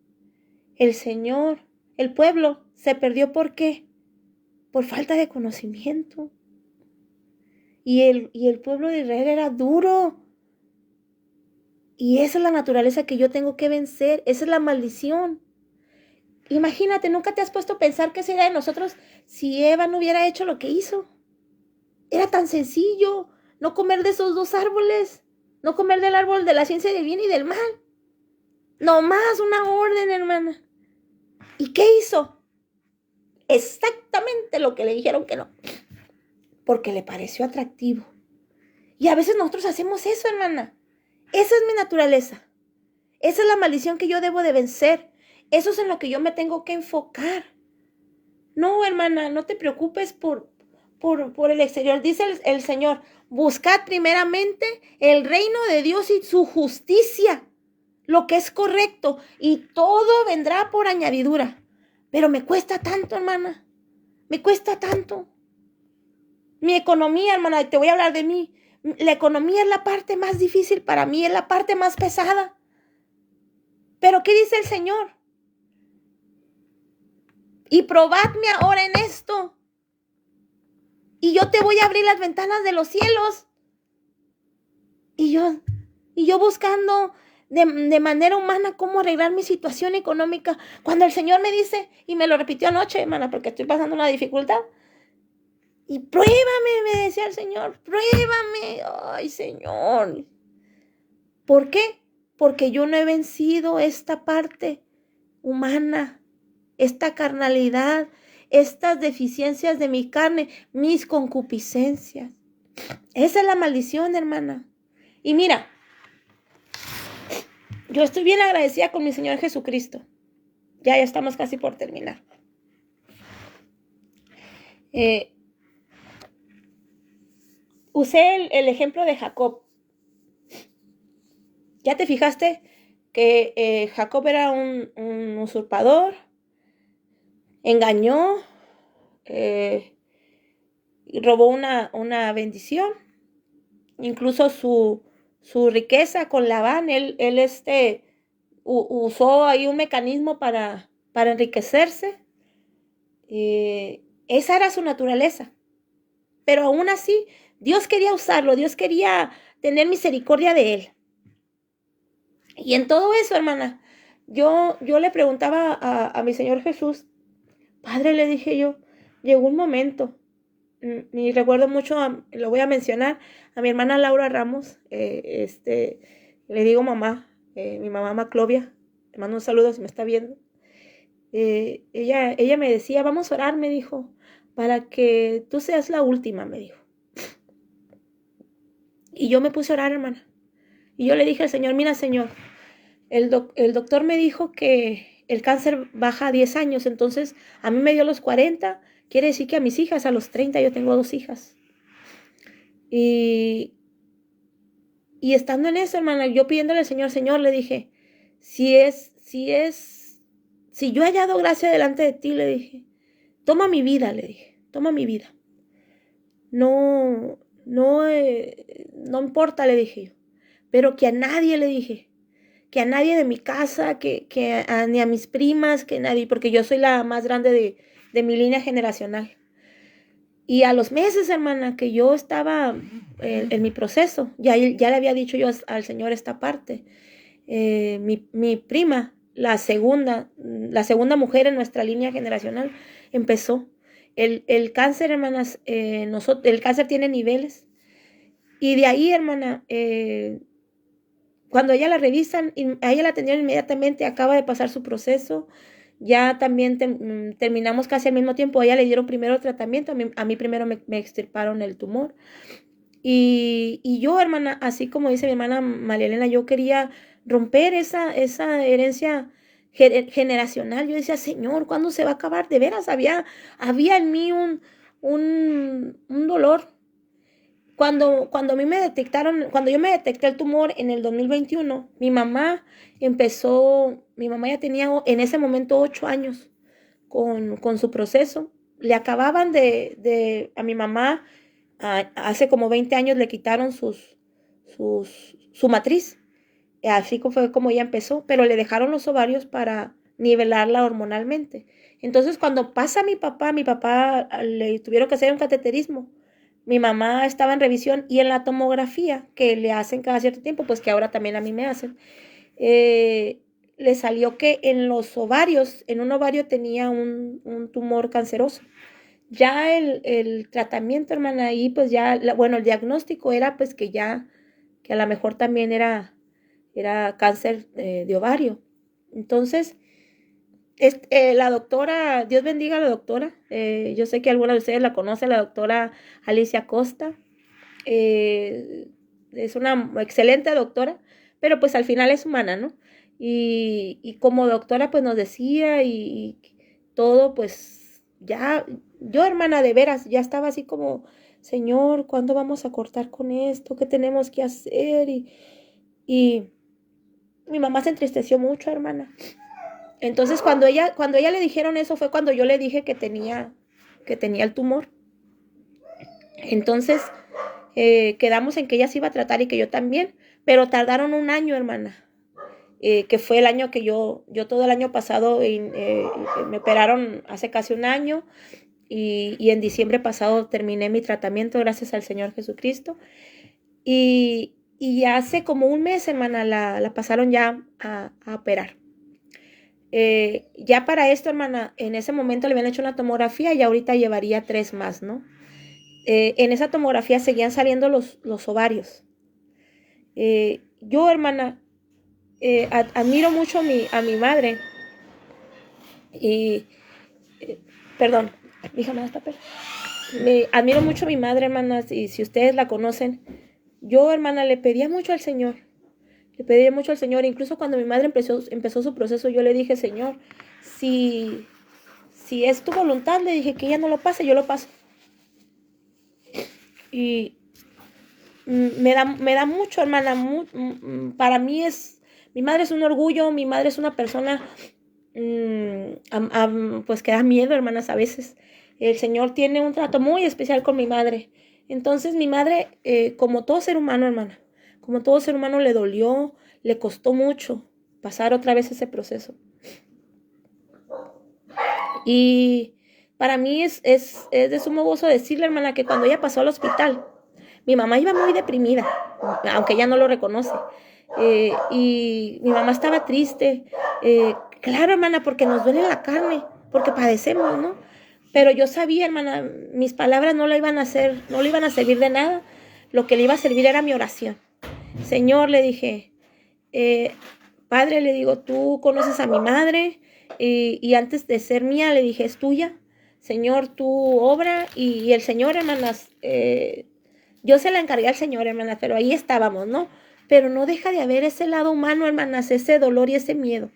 el Señor, el pueblo se perdió. ¿Por qué? Por falta de conocimiento. Y el pueblo de Israel era duro. Y esa es la naturaleza que yo tengo que vencer. Esa es la maldición. Imagínate, ¿nunca te has puesto a pensar qué sería de nosotros si Eva no hubiera hecho lo que hizo? Era tan sencillo no comer de esos dos árboles. No comer del árbol de la ciencia del bien y del mal. No más una orden, hermana. ¿Y qué hizo? Exactamente lo que le dijeron que no. Porque le pareció atractivo. Y a veces nosotros hacemos eso, hermana. Esa es mi naturaleza. Esa es la maldición que yo debo de vencer. Eso es en lo que yo me tengo que enfocar. No, hermana, no te preocupes por el exterior. Dice el Señor, buscad primeramente el reino de Dios y su justicia, lo que es correcto, y todo vendrá por añadidura. Pero me cuesta tanto, hermana. Me cuesta tanto. Mi economía, hermana, te voy a hablar de mí. La economía es la parte más difícil para mí, es la parte más pesada. Pero ¿qué dice el Señor? Y probadme ahora en esto. Y yo te voy a abrir las ventanas de los cielos. Y yo buscando de manera humana cómo arreglar mi situación económica. Cuando el Señor me dice, y me lo repitió anoche, hermana, porque estoy pasando una dificultad. Y pruébame, me decía el Señor, pruébame. Ay, Señor. ¿Por qué? Porque yo no he vencido esta parte humana, esta carnalidad, estas deficiencias de mi carne, mis concupiscencias. Esa es la maldición, hermana. Y mira, yo estoy bien agradecida con mi Señor Jesucristo. Ya estamos casi por terminar. Usé el ejemplo de Jacob. ¿Ya te fijaste que Jacob era un usurpador? Engañó, y robó una bendición. Incluso su su riqueza con Labán. Él usó ahí un mecanismo para enriquecerse. Esa era su naturaleza. Pero aún así, Dios quería usarlo, Dios quería tener misericordia de él. Y en todo eso, hermana, yo le preguntaba a mi Señor Jesús, Padre, le dije yo, llegó un momento, y recuerdo mucho, lo voy a mencionar, a mi hermana Laura Ramos, le digo mamá, mi mamá Maclovia, le mando un saludo si me está viendo. Ella me decía, vamos a orar, me dijo, para que tú seas la última, me dijo. Y yo me puse a orar, hermana. Y yo le dije al Señor, mira, Señor, el doctor me dijo que el cáncer baja a 10 años, entonces a mí me dio a los 40, quiere decir que a mis hijas a los 30, yo tengo 2 hijas. Y estando en eso, hermana, yo pidiéndole al Señor, Señor, le dije, si yo he hallado gracia delante de ti, le dije, toma mi vida, le dije, toma mi vida. No importa, le dije yo, pero que a nadie, le dije, que a nadie de mi casa, ni a mis primas, que nadie, porque yo soy la más grande de mi línea generacional. Y a los meses, hermana, que yo estaba en mi proceso, ya le había dicho yo al Señor esta parte. Mi prima, la segunda mujer en nuestra línea generacional, empezó. El cáncer, hermanas, el cáncer tiene niveles. Y de ahí, hermana, cuando ella la revisan, a ella la atendieron inmediatamente, acaba de pasar su proceso. Ya también terminamos casi al mismo tiempo. A ella le dieron primero tratamiento, a mí primero me extirparon el tumor. Y yo, hermana, así como dice mi hermana María Elena, yo quería romper esa herencia generacional. Yo decía, Señor, ¿cuándo se va a acabar? De veras, había en mí un dolor. Cuando a mí me detectaron, cuando yo me detecté el tumor en el 2021, mi mamá ya tenía en ese momento 8 años con su proceso. Le acababan a mi mamá, hace como 20 años le quitaron su matriz. Así fue como ella empezó, pero le dejaron los ovarios para nivelarla hormonalmente. Entonces, cuando pasa a mi papá le tuvieron que hacer un cateterismo. Mi mamá estaba en revisión y en la tomografía que le hacen cada cierto tiempo, pues que ahora también a mí me hacen, le salió que en los ovarios, en un ovario tenía un tumor canceroso. Ya el tratamiento, hermana, ahí pues ya, el diagnóstico era pues que a lo mejor también era cáncer de ovario. Entonces, la doctora, Dios bendiga a la doctora, yo sé que alguna de ustedes la conoce, la doctora Alicia Costa, es una excelente doctora, pero pues al final es humana, ¿no? Y como doctora pues nos decía y todo, pues ya, yo hermana de veras, ya estaba así como, Señor, ¿cuándo vamos a cortar con esto? ¿Qué tenemos que hacer? Y mi mamá se entristeció mucho, hermana. Entonces, cuando ella le dijeron eso, fue cuando yo le dije que tenía el tumor. Entonces, quedamos en que ella se iba a tratar y que yo también, pero tardaron un año, hermana, que fue el año que yo todo el año pasado, me operaron hace casi un año y en diciembre pasado terminé mi tratamiento, gracias al Señor Jesucristo. Y hace como un mes, hermana, la pasaron ya a operar. Ya para esto, hermana, en ese momento le habían hecho una tomografía y ahorita llevaría 3 más, ¿no? En esa tomografía seguían saliendo los ovarios. Yo, hermana, admiro mucho a mi madre. Y, perdón, déjame hasta papel. Admiro mucho a mi madre, hermanas, y si ustedes la conocen, yo, hermana, le pedía mucho al Señor. Le pedí mucho al Señor, incluso cuando mi madre empezó su proceso, yo le dije, Señor, si es tu voluntad, le dije que ella no lo pase, yo lo paso. Y me da mucho, hermana, para mí mi madre es un orgullo, mi madre es una persona, pues que da miedo, hermanas, a veces. El Señor tiene un trato muy especial con mi madre. Entonces mi madre, como todo ser humano, hermana, como todo ser humano le dolió, le costó mucho pasar otra vez ese proceso. Y para mí es de sumo gozo decirle, hermana, que cuando ella pasó al hospital, mi mamá iba muy deprimida, aunque ella no lo reconoce. Y mi mamá estaba triste. Claro, hermana, porque nos duele la carne, porque padecemos, ¿no? Pero yo sabía, hermana, mis palabras no le iban a servir de nada. Lo que le iba a servir era mi oración. Señor, le dije, Padre, le digo, tú conoces a mi madre y antes de ser mía, le dije, es tuya. Señor, tú obra y el Señor, hermanas, yo se la encargué al Señor, hermanas, pero ahí estábamos, ¿no? Pero no deja de haber ese lado humano, hermanas, ese dolor y ese miedo.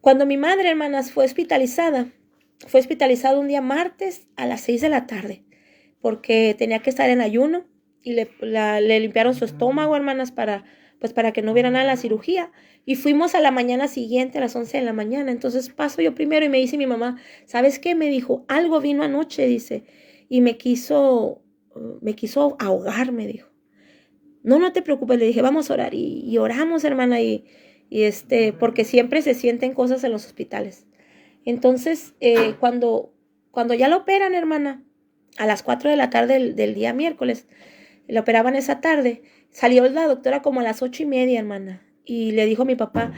Cuando mi madre, hermanas, fue hospitalizada un día martes a las 6 de la tarde, porque tenía que estar en ayuno y le limpiaron su estómago, hermanas, para que no hubiera nada en la cirugía. Y fuimos a la mañana siguiente, a las 11 de la mañana. Entonces paso yo primero y me dice mi mamá, ¿sabes qué? Me dijo, algo vino anoche, dice, y me quiso ahogar, me dijo. No te preocupes, le dije, vamos a orar. Y oramos, hermana, porque siempre se sienten cosas en los hospitales. Entonces, cuando ya la operan, hermana, a las 4 de la tarde del día miércoles, la operaban esa tarde, salió la doctora como a las 8:30, hermana, y le dijo a mi papá,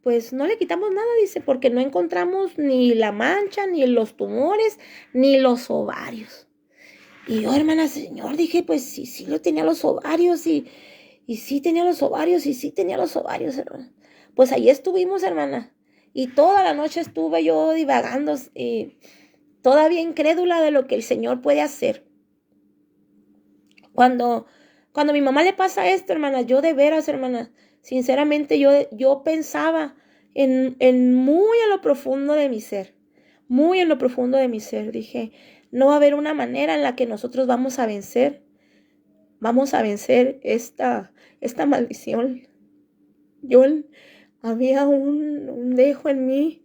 pues no le quitamos nada, dice, porque no encontramos ni la mancha, ni los tumores, ni los ovarios. Y yo, hermana, Señor, dije, pues sí lo tenía los ovarios, y sí tenía los ovarios, hermana. Pues ahí estuvimos, hermana, y toda la noche estuve yo divagando, todavía incrédula de lo que el Señor puede hacer. Cuando a mi mamá le pasa esto, hermana, yo de veras, hermana, sinceramente yo pensaba en muy a lo profundo de mi ser, muy en lo profundo de mi ser. Dije, no va a haber una manera en la que nosotros vamos a vencer esta maldición. Había un dejo en mí,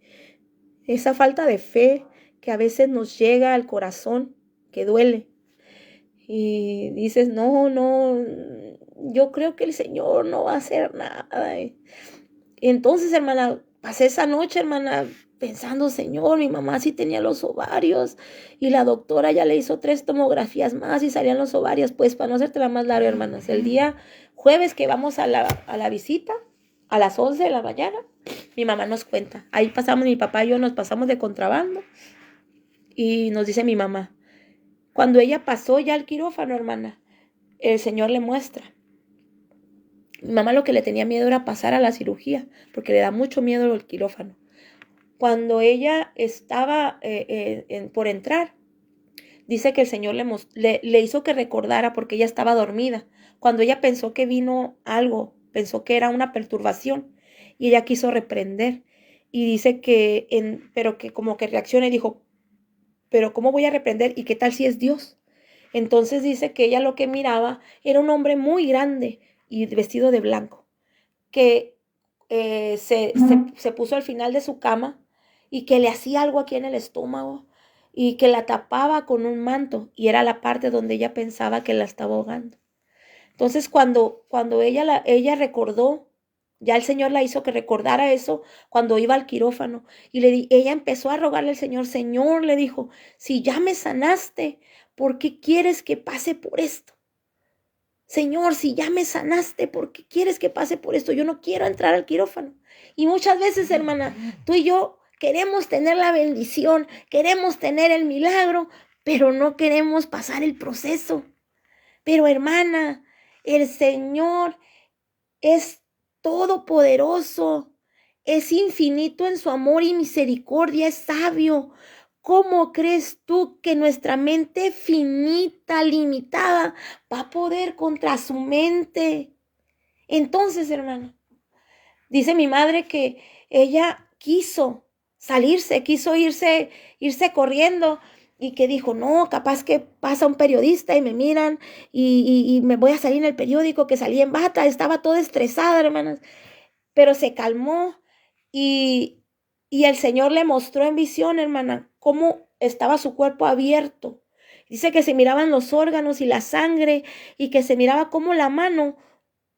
esa falta de fe que a veces nos llega al corazón, que duele. Y dices, no, yo creo que el Señor no va a hacer nada. Y entonces, hermana, pasé esa noche, hermana, pensando, Señor, mi mamá sí tenía los ovarios y la doctora ya le hizo 3 tomografías más y salían los ovarios. Pues para no hacerte la más larga, hermanas, el día jueves que vamos a la visita, a las 11 de la mañana, mi mamá nos cuenta. Ahí pasamos, mi papá y yo nos pasamos de contrabando y nos dice mi mamá, cuando ella pasó ya al quirófano, hermana, el Señor le muestra. Mi mamá lo que le tenía miedo era pasar a la cirugía, porque le da mucho miedo el quirófano. Cuando ella estaba por entrar, dice que el Señor le hizo que recordara, porque ella estaba dormida. Cuando ella pensó que vino algo, pensó que era una perturbación, y ella quiso reprender. Y dice pero que como que reacciona y dijo, pero ¿cómo voy a reprender? ¿Y qué tal si es Dios? Entonces dice que ella lo que miraba era un hombre muy grande y vestido de blanco, que se puso al final de su cama y que le hacía algo aquí en el estómago y que la tapaba con un manto, y era la parte donde ella pensaba que la estaba ahogando. Entonces cuando ella recordó, ya el Señor la hizo que recordara eso cuando iba al quirófano, y ella empezó a rogarle al Señor. Señor, le dijo, si ya me sanaste, ¿por qué quieres que pase por esto? Señor, si ya me sanaste, ¿por qué quieres que pase por esto? Yo no quiero entrar al quirófano. Y muchas veces, hermana, tú y yo queremos tener la bendición, queremos tener el milagro, pero no queremos pasar el proceso. Pero, hermana, el Señor es todopoderoso, es infinito en su amor y misericordia, es sabio. ¿Cómo crees tú que nuestra mente finita, limitada, va a poder contra su mente? Entonces, hermano, dice mi madre que ella quiso salirse, quiso irse corriendo, y que dijo, no, capaz que pasa un periodista y me miran y me voy a salir en el periódico, que salí en bata. Estaba toda estresada, hermanas, pero se calmó y el Señor le mostró en visión, hermana, cómo estaba su cuerpo abierto Dice que se miraban los órganos y la sangre y que se miraba cómo la mano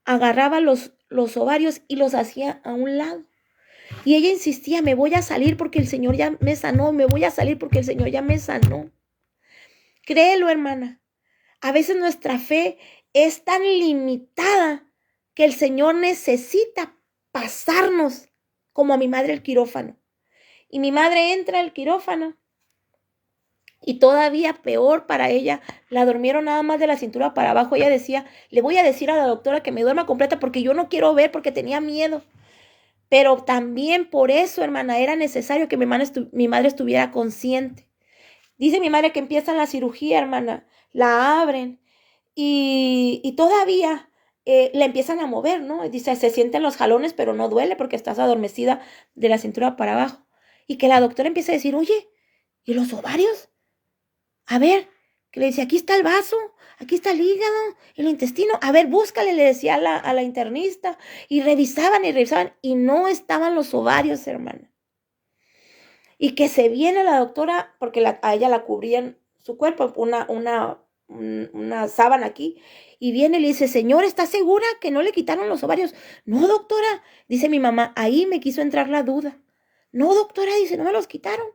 agarraba los ovarios y los hacía a un lado. Y ella insistía, me voy a salir porque el Señor ya me sanó, me voy a salir porque el Señor ya me sanó. Créelo, hermana. A veces nuestra fe es tan limitada que el Señor necesita pasarnos como a mi madre el quirófano. Y mi madre entra al quirófano y todavía peor para ella, la durmieron nada más de la cintura para abajo. Ella decía, le voy a decir a la doctora que me duerma completa porque yo no quiero ver porque tenía miedo. Pero también por eso, hermana, era necesario que mi madre estuviera consciente. Dice mi madre que empieza la cirugía, hermana, la abren y todavía la empiezan a mover, ¿no? Dice, se sienten los jalones, pero no duele porque estás adormecida de la cintura para abajo. Y que la doctora empieza a decir, oye, ¿y los ovarios? A ver, que le decía, aquí está el vaso, aquí está el hígado, el intestino. A ver, búscale, le decía a la internista. Y revisaban y no estaban los ovarios, hermana. Y que se viene la doctora, porque a ella la cubrían su cuerpo, una sábana aquí, y viene y le dice, señor, ¿está segura que no le quitaron los ovarios? No, doctora, dice mi mamá, ahí me quiso entrar la duda. No, doctora, dice, no me los quitaron.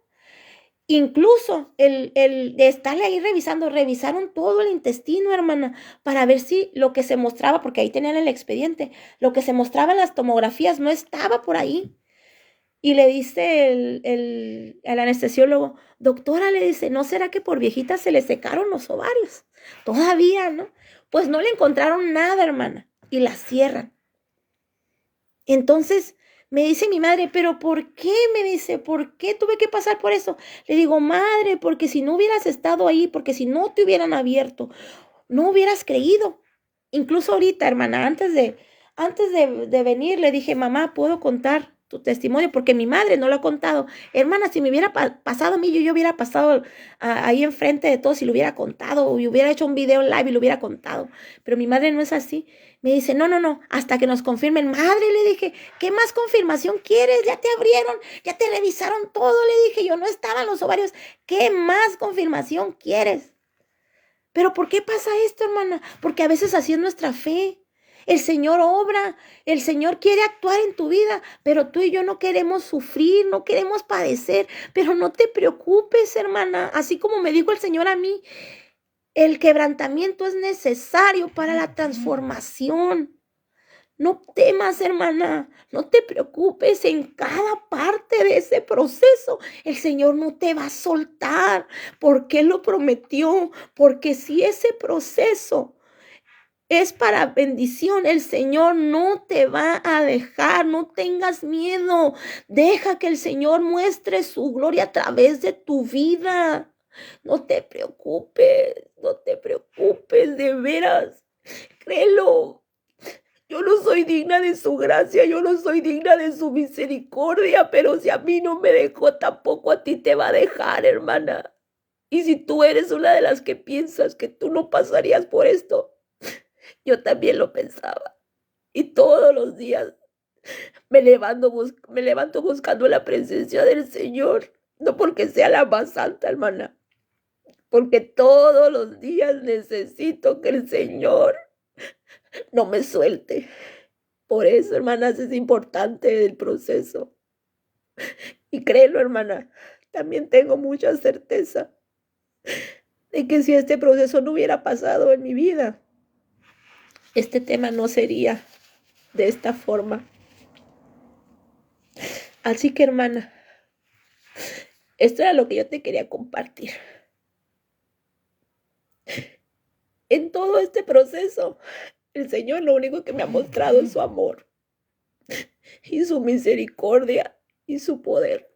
Incluso el de estarle ahí revisaron todo el intestino, hermana, para ver si lo que se mostraba, porque ahí tenían el expediente, lo que se mostraba en las tomografías no estaba por ahí. Y le dice el anestesiólogo, doctora, le dice, ¿no será que por viejita se le secaron los ovarios? Todavía, ¿no? Pues no le encontraron nada, hermana, y la cierran. Entonces me dice mi madre, ¿pero por qué? Me dice, ¿por qué tuve que pasar por eso? Le digo, madre, porque si no hubieras estado ahí, porque si no te hubieran abierto, no hubieras creído. Incluso ahorita, hermana, antes de venir, le dije, mamá, ¿puedo contar tu testimonio? Porque mi madre no lo ha contado. Hermana, si me hubiera pasado a mí, yo hubiera pasado ahí enfrente de todos y lo hubiera contado, y hubiera hecho un video live y lo hubiera contado. Pero mi madre no es así. Me dice, no, hasta que nos confirmen. Madre, le dije, ¿qué más confirmación quieres? Ya te abrieron, ya te revisaron todo. Le dije, yo no estaba en los ovarios. ¿Qué más confirmación quieres? Pero ¿por qué pasa esto, hermana? Porque a veces así es nuestra fe. El Señor obra, el Señor quiere actuar en tu vida, pero tú y yo no queremos sufrir, no queremos padecer. Pero no te preocupes, hermana. Así como me dijo el Señor a mí, el quebrantamiento es necesario para la transformación. No temas, hermana, no te preocupes en cada parte de ese proceso. El Señor no te va a soltar porque Él lo prometió, porque si ese proceso es para bendición, el Señor no te va a dejar, no tengas miedo. Deja que el Señor muestre su gloria a través de tu vida. No te preocupes, de veras, créelo. Yo no soy digna de su gracia, yo no soy digna de su misericordia, pero si a mí no me dejó, tampoco a ti te va a dejar, hermana. Y si tú eres una de las que piensas que tú no pasarías por esto, yo también lo pensaba. Y todos los días me levanto buscando la presencia del Señor, no porque sea la más santa, hermana, porque todos los días necesito que el Señor no me suelte. Por eso, hermanas, es importante el proceso. Y créelo, hermana, también tengo mucha certeza de que si este proceso no hubiera pasado en mi vida, este tema no sería de esta forma. Así que, hermana, esto era lo que yo te quería compartir. En todo este proceso, el Señor lo único que me ha mostrado es su amor y su misericordia y su poder.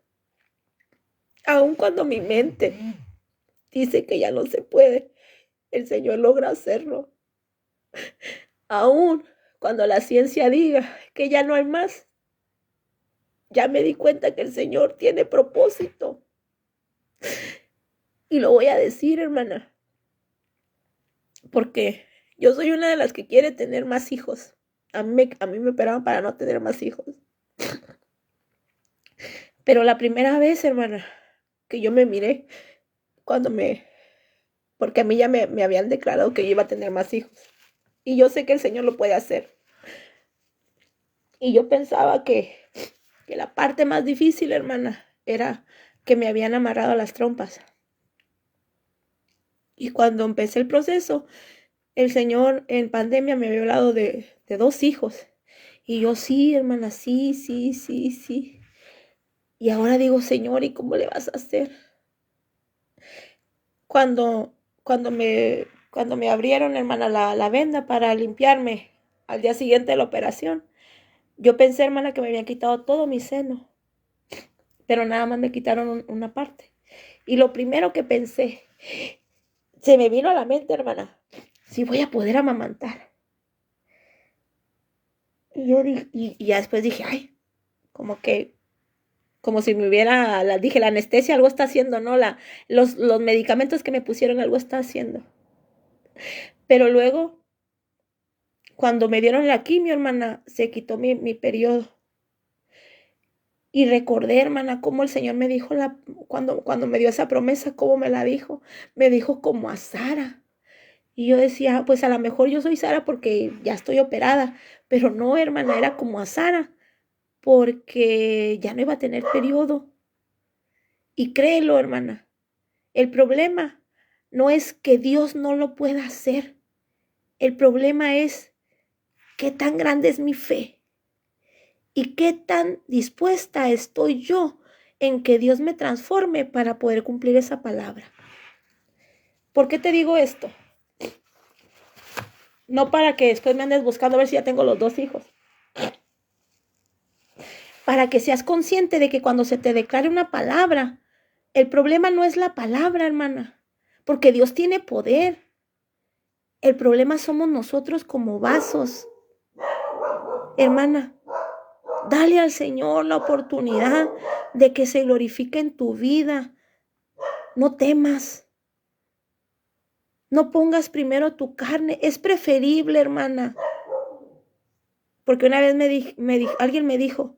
Aun cuando mi mente dice que ya no se puede, el Señor logra hacerlo. Aun cuando la ciencia diga que ya no hay más, ya me di cuenta que el Señor tiene propósito. Y lo voy a decir, hermana, porque yo soy una de las que quiere tener más hijos. A mí me operaron para no tener más hijos. Pero la primera vez, hermana, que yo me miré cuando me porque a mí ya me habían declarado que yo iba a tener más hijos. Y yo sé que el Señor lo puede hacer. Y yo pensaba que la parte más difícil, hermana, era que me habían amarrado a las trompas. Y cuando empecé el proceso, el Señor en pandemia me había hablado de 2 hijos. Y yo, sí, hermana, sí, sí, sí, sí. Y ahora digo, Señor, ¿y cómo le vas a hacer? Cuando, cuando me abrieron, hermana, la venda para limpiarme al día siguiente de la operación, yo pensé, hermana, que me habían quitado todo mi seno, pero nada más me quitaron una parte. Y lo primero que pensé, se me vino a la mente, hermana, si voy a poder amamantar. Y yo dije, y ya después dije, ay, como si me hubiera, dije, la anestesia algo está haciendo, ¿no? Los medicamentos que me pusieron algo está haciendo. Pero luego, cuando me dieron la quimio, hermana, se quitó mi periodo. Y recordé, hermana, cómo el Señor me dijo, cuando me dio esa promesa, cómo me la dijo. Me dijo como a Sara. Y yo decía, pues a lo mejor yo soy Sara porque ya estoy operada. Pero no, hermana, era como a Sara, porque ya no iba a tener periodo. Y créelo, hermana, el problema no es que Dios no lo pueda hacer. El problema es qué tan grande es mi fe y qué tan dispuesta estoy yo en que Dios me transforme para poder cumplir esa palabra. ¿Por qué te digo esto? No para que después me andes buscando a ver si ya tengo los 2 hijos. Para que seas consciente de que cuando se te declare una palabra, el problema no es la palabra, hermana, porque Dios tiene poder. El problema somos nosotros como vasos. Hermana, dale al Señor la oportunidad de que se glorifique en tu vida. No temas. No pongas primero tu carne. Es preferible, hermana. Porque una vez alguien me dijo,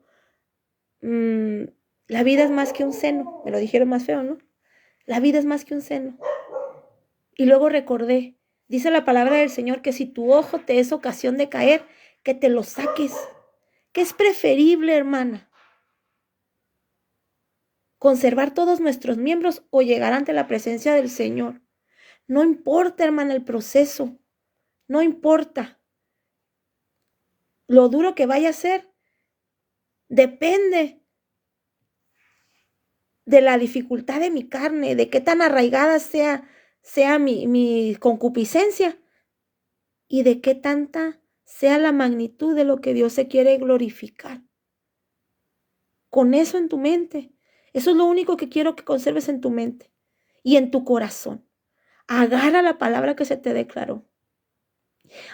la vida es más que un seno. Me lo dijeron más feo, ¿no? La vida es más que un seno. Y luego recordé, dice la palabra del Señor que si tu ojo te es ocasión de caer, que te lo saques. Que es preferible, hermana, conservar todos nuestros miembros o llegar ante la presencia del Señor. No importa, hermana, el proceso. No importa. Lo duro que vaya a ser depende de la dificultad de mi carne, de qué tan arraigada sea mi concupiscencia y de qué tanta sea la magnitud de lo que Dios se quiere glorificar. Con eso en tu mente. Eso es lo único que quiero que conserves en tu mente y en tu corazón. Agarra la palabra que se te declaró.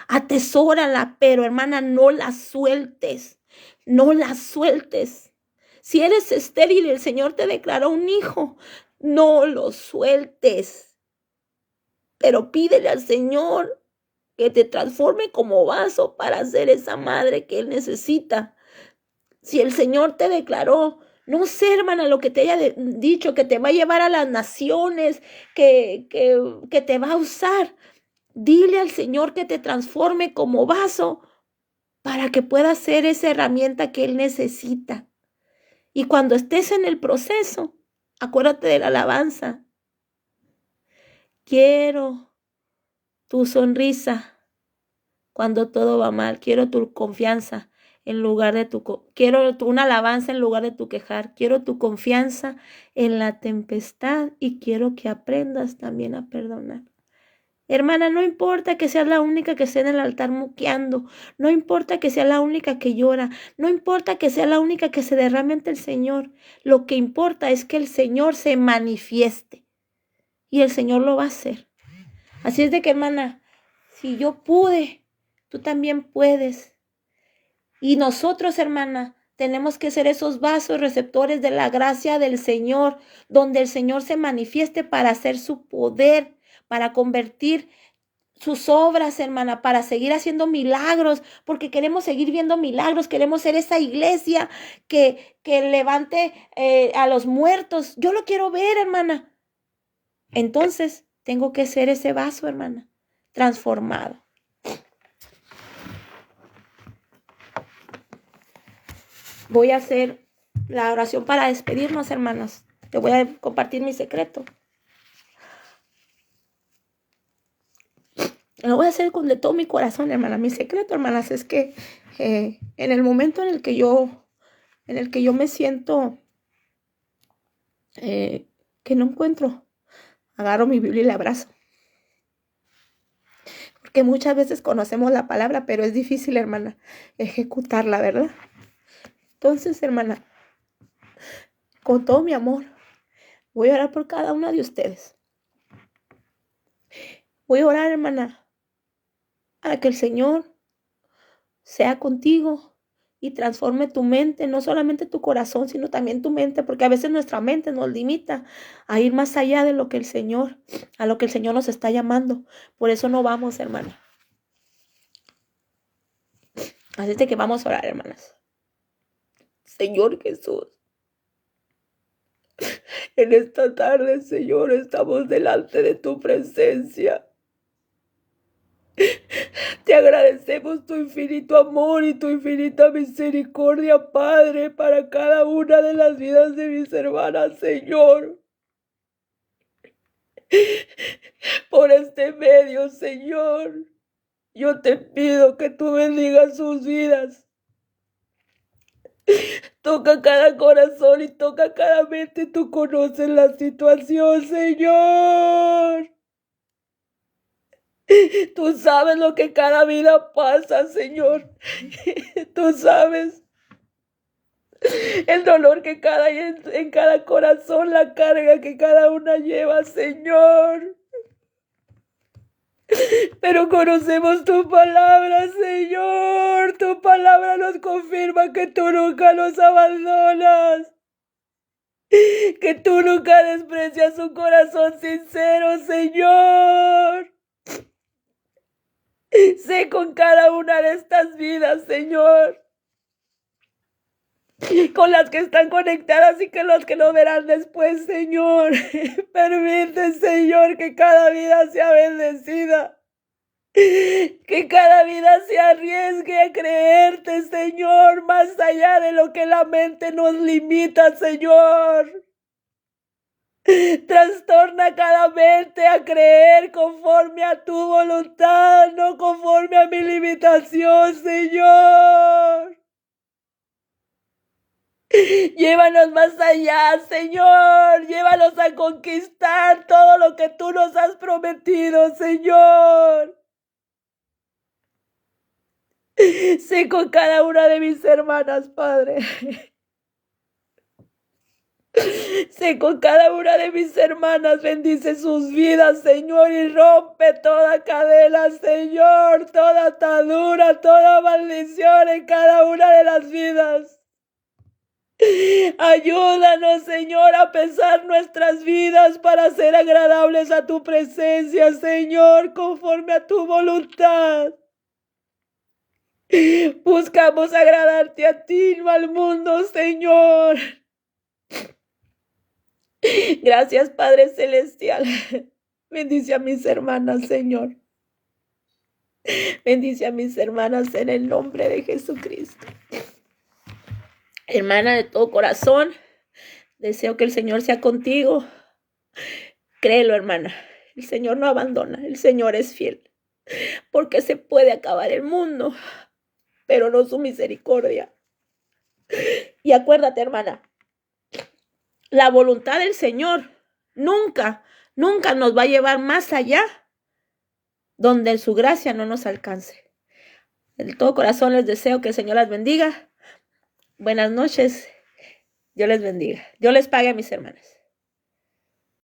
Atesórala, pero hermana, no la sueltes. No la sueltes. Si eres estéril y el Señor te declaró un hijo, no lo sueltes. Pero pídele al Señor que te transforme como vaso para ser esa madre que Él necesita. Si el Señor te declaró, no sé, hermana, lo que te haya dicho, que te va a llevar a las naciones, que te va a usar. Dile al Señor que te transforme como vaso para que pueda ser esa herramienta que Él necesita. Y cuando estés en el proceso, acuérdate de la alabanza. Quiero tu sonrisa cuando todo va mal. Quiero tu confianza en lugar de quiero una alabanza en lugar de tu quejar. Quiero tu confianza en la tempestad y quiero que aprendas también a perdonar. Hermana, no importa que seas la única que esté en el altar muqueando, no importa que sea la única que llora, no importa que sea la única que se derrame ante el Señor. Lo que importa es que el Señor se manifieste y el Señor lo va a hacer. Así es de que, hermana, si yo pude, tú también puedes. Y nosotros, hermana, tenemos que ser esos vasos receptores de la gracia del Señor, donde el Señor se manifieste para hacer su poder, para convertir sus obras, hermana, para seguir haciendo milagros, porque queremos seguir viendo milagros, queremos ser esa iglesia que levante a los muertos. Yo lo quiero ver, hermana. Entonces, Tengo que ser ese vaso, hermana, transformado. Voy a hacer la oración para despedirnos, hermanos. Te voy a compartir mi secreto. Lo voy a hacer con de todo mi corazón, hermana. Mi secreto, hermanas, es que en el momento en el que yo me siento que no encuentro, agarro mi Biblia y la abrazo. Porque muchas veces conocemos la palabra, pero es difícil, hermana, ejecutarla, ¿verdad? Entonces, hermana, con todo mi amor, voy a orar por cada una de ustedes. Voy a orar, hermana, para que el Señor sea contigo y transforme tu mente, no solamente tu corazón, sino también tu mente, porque a veces nuestra mente nos limita a ir más allá de lo que el Señor, a lo que el Señor nos está llamando. Por eso no vamos, hermana. Así es de que vamos a orar, hermanas. Señor Jesús, en esta tarde, Señor, estamos delante de tu presencia. Te agradecemos tu infinito amor y tu infinita misericordia, Padre, para cada una de las vidas de mis hermanas, Señor. Por este medio, Señor, yo te pido que tú bendigas sus vidas. Toca cada corazón y toca cada mente. Tú conoces la situación, Señor. Tú sabes lo que cada vida pasa, Señor. Tú sabes el dolor que en cada corazón, la carga que cada una lleva, Señor. Pero conocemos tu palabra, Señor. Tu palabra nos confirma que tú nunca nos abandonas. Que tú nunca desprecias un corazón sincero, Señor. Sé con cada una de estas vidas, Señor. Con las que están conectadas y con las que nos verán después, Señor. Permite, Señor, que cada vida sea bendecida. Que cada vida se arriesgue a creerte, Señor, más allá de lo que la mente nos limita, Señor. Trastorna cada mente a creer conforme a tu voluntad, no conforme a mi limitación, Señor. Llévanos más allá, Señor. Llévanos a conquistar todo lo que tú nos has prometido, Señor. Sé con cada una de mis hermanas, Padre. Sé con cada una de mis hermanas, bendice sus vidas, Señor, y rompe toda cadena, Señor, toda atadura, toda maldición en cada una de las vidas. Ayúdanos, Señor, a pesar nuestras vidas para ser agradables a tu presencia, Señor, conforme a tu voluntad. Buscamos agradarte a ti, no al mundo, Señor. Gracias, Padre Celestial. Bendice a mis hermanas, Señor. Bendice a mis hermanas en el nombre de Jesucristo. Hermana, de todo corazón, deseo que el Señor sea contigo. Créelo, hermana. El Señor no abandona. El Señor es fiel. Porque se puede acabar el mundo, pero no su misericordia. Y acuérdate, hermana, la voluntad del Señor nunca nos va a llevar más allá donde su gracia no nos alcance. De todo corazón les deseo que el Señor las bendiga. Buenas noches. Dios les bendiga. Dios les pague a mis hermanas.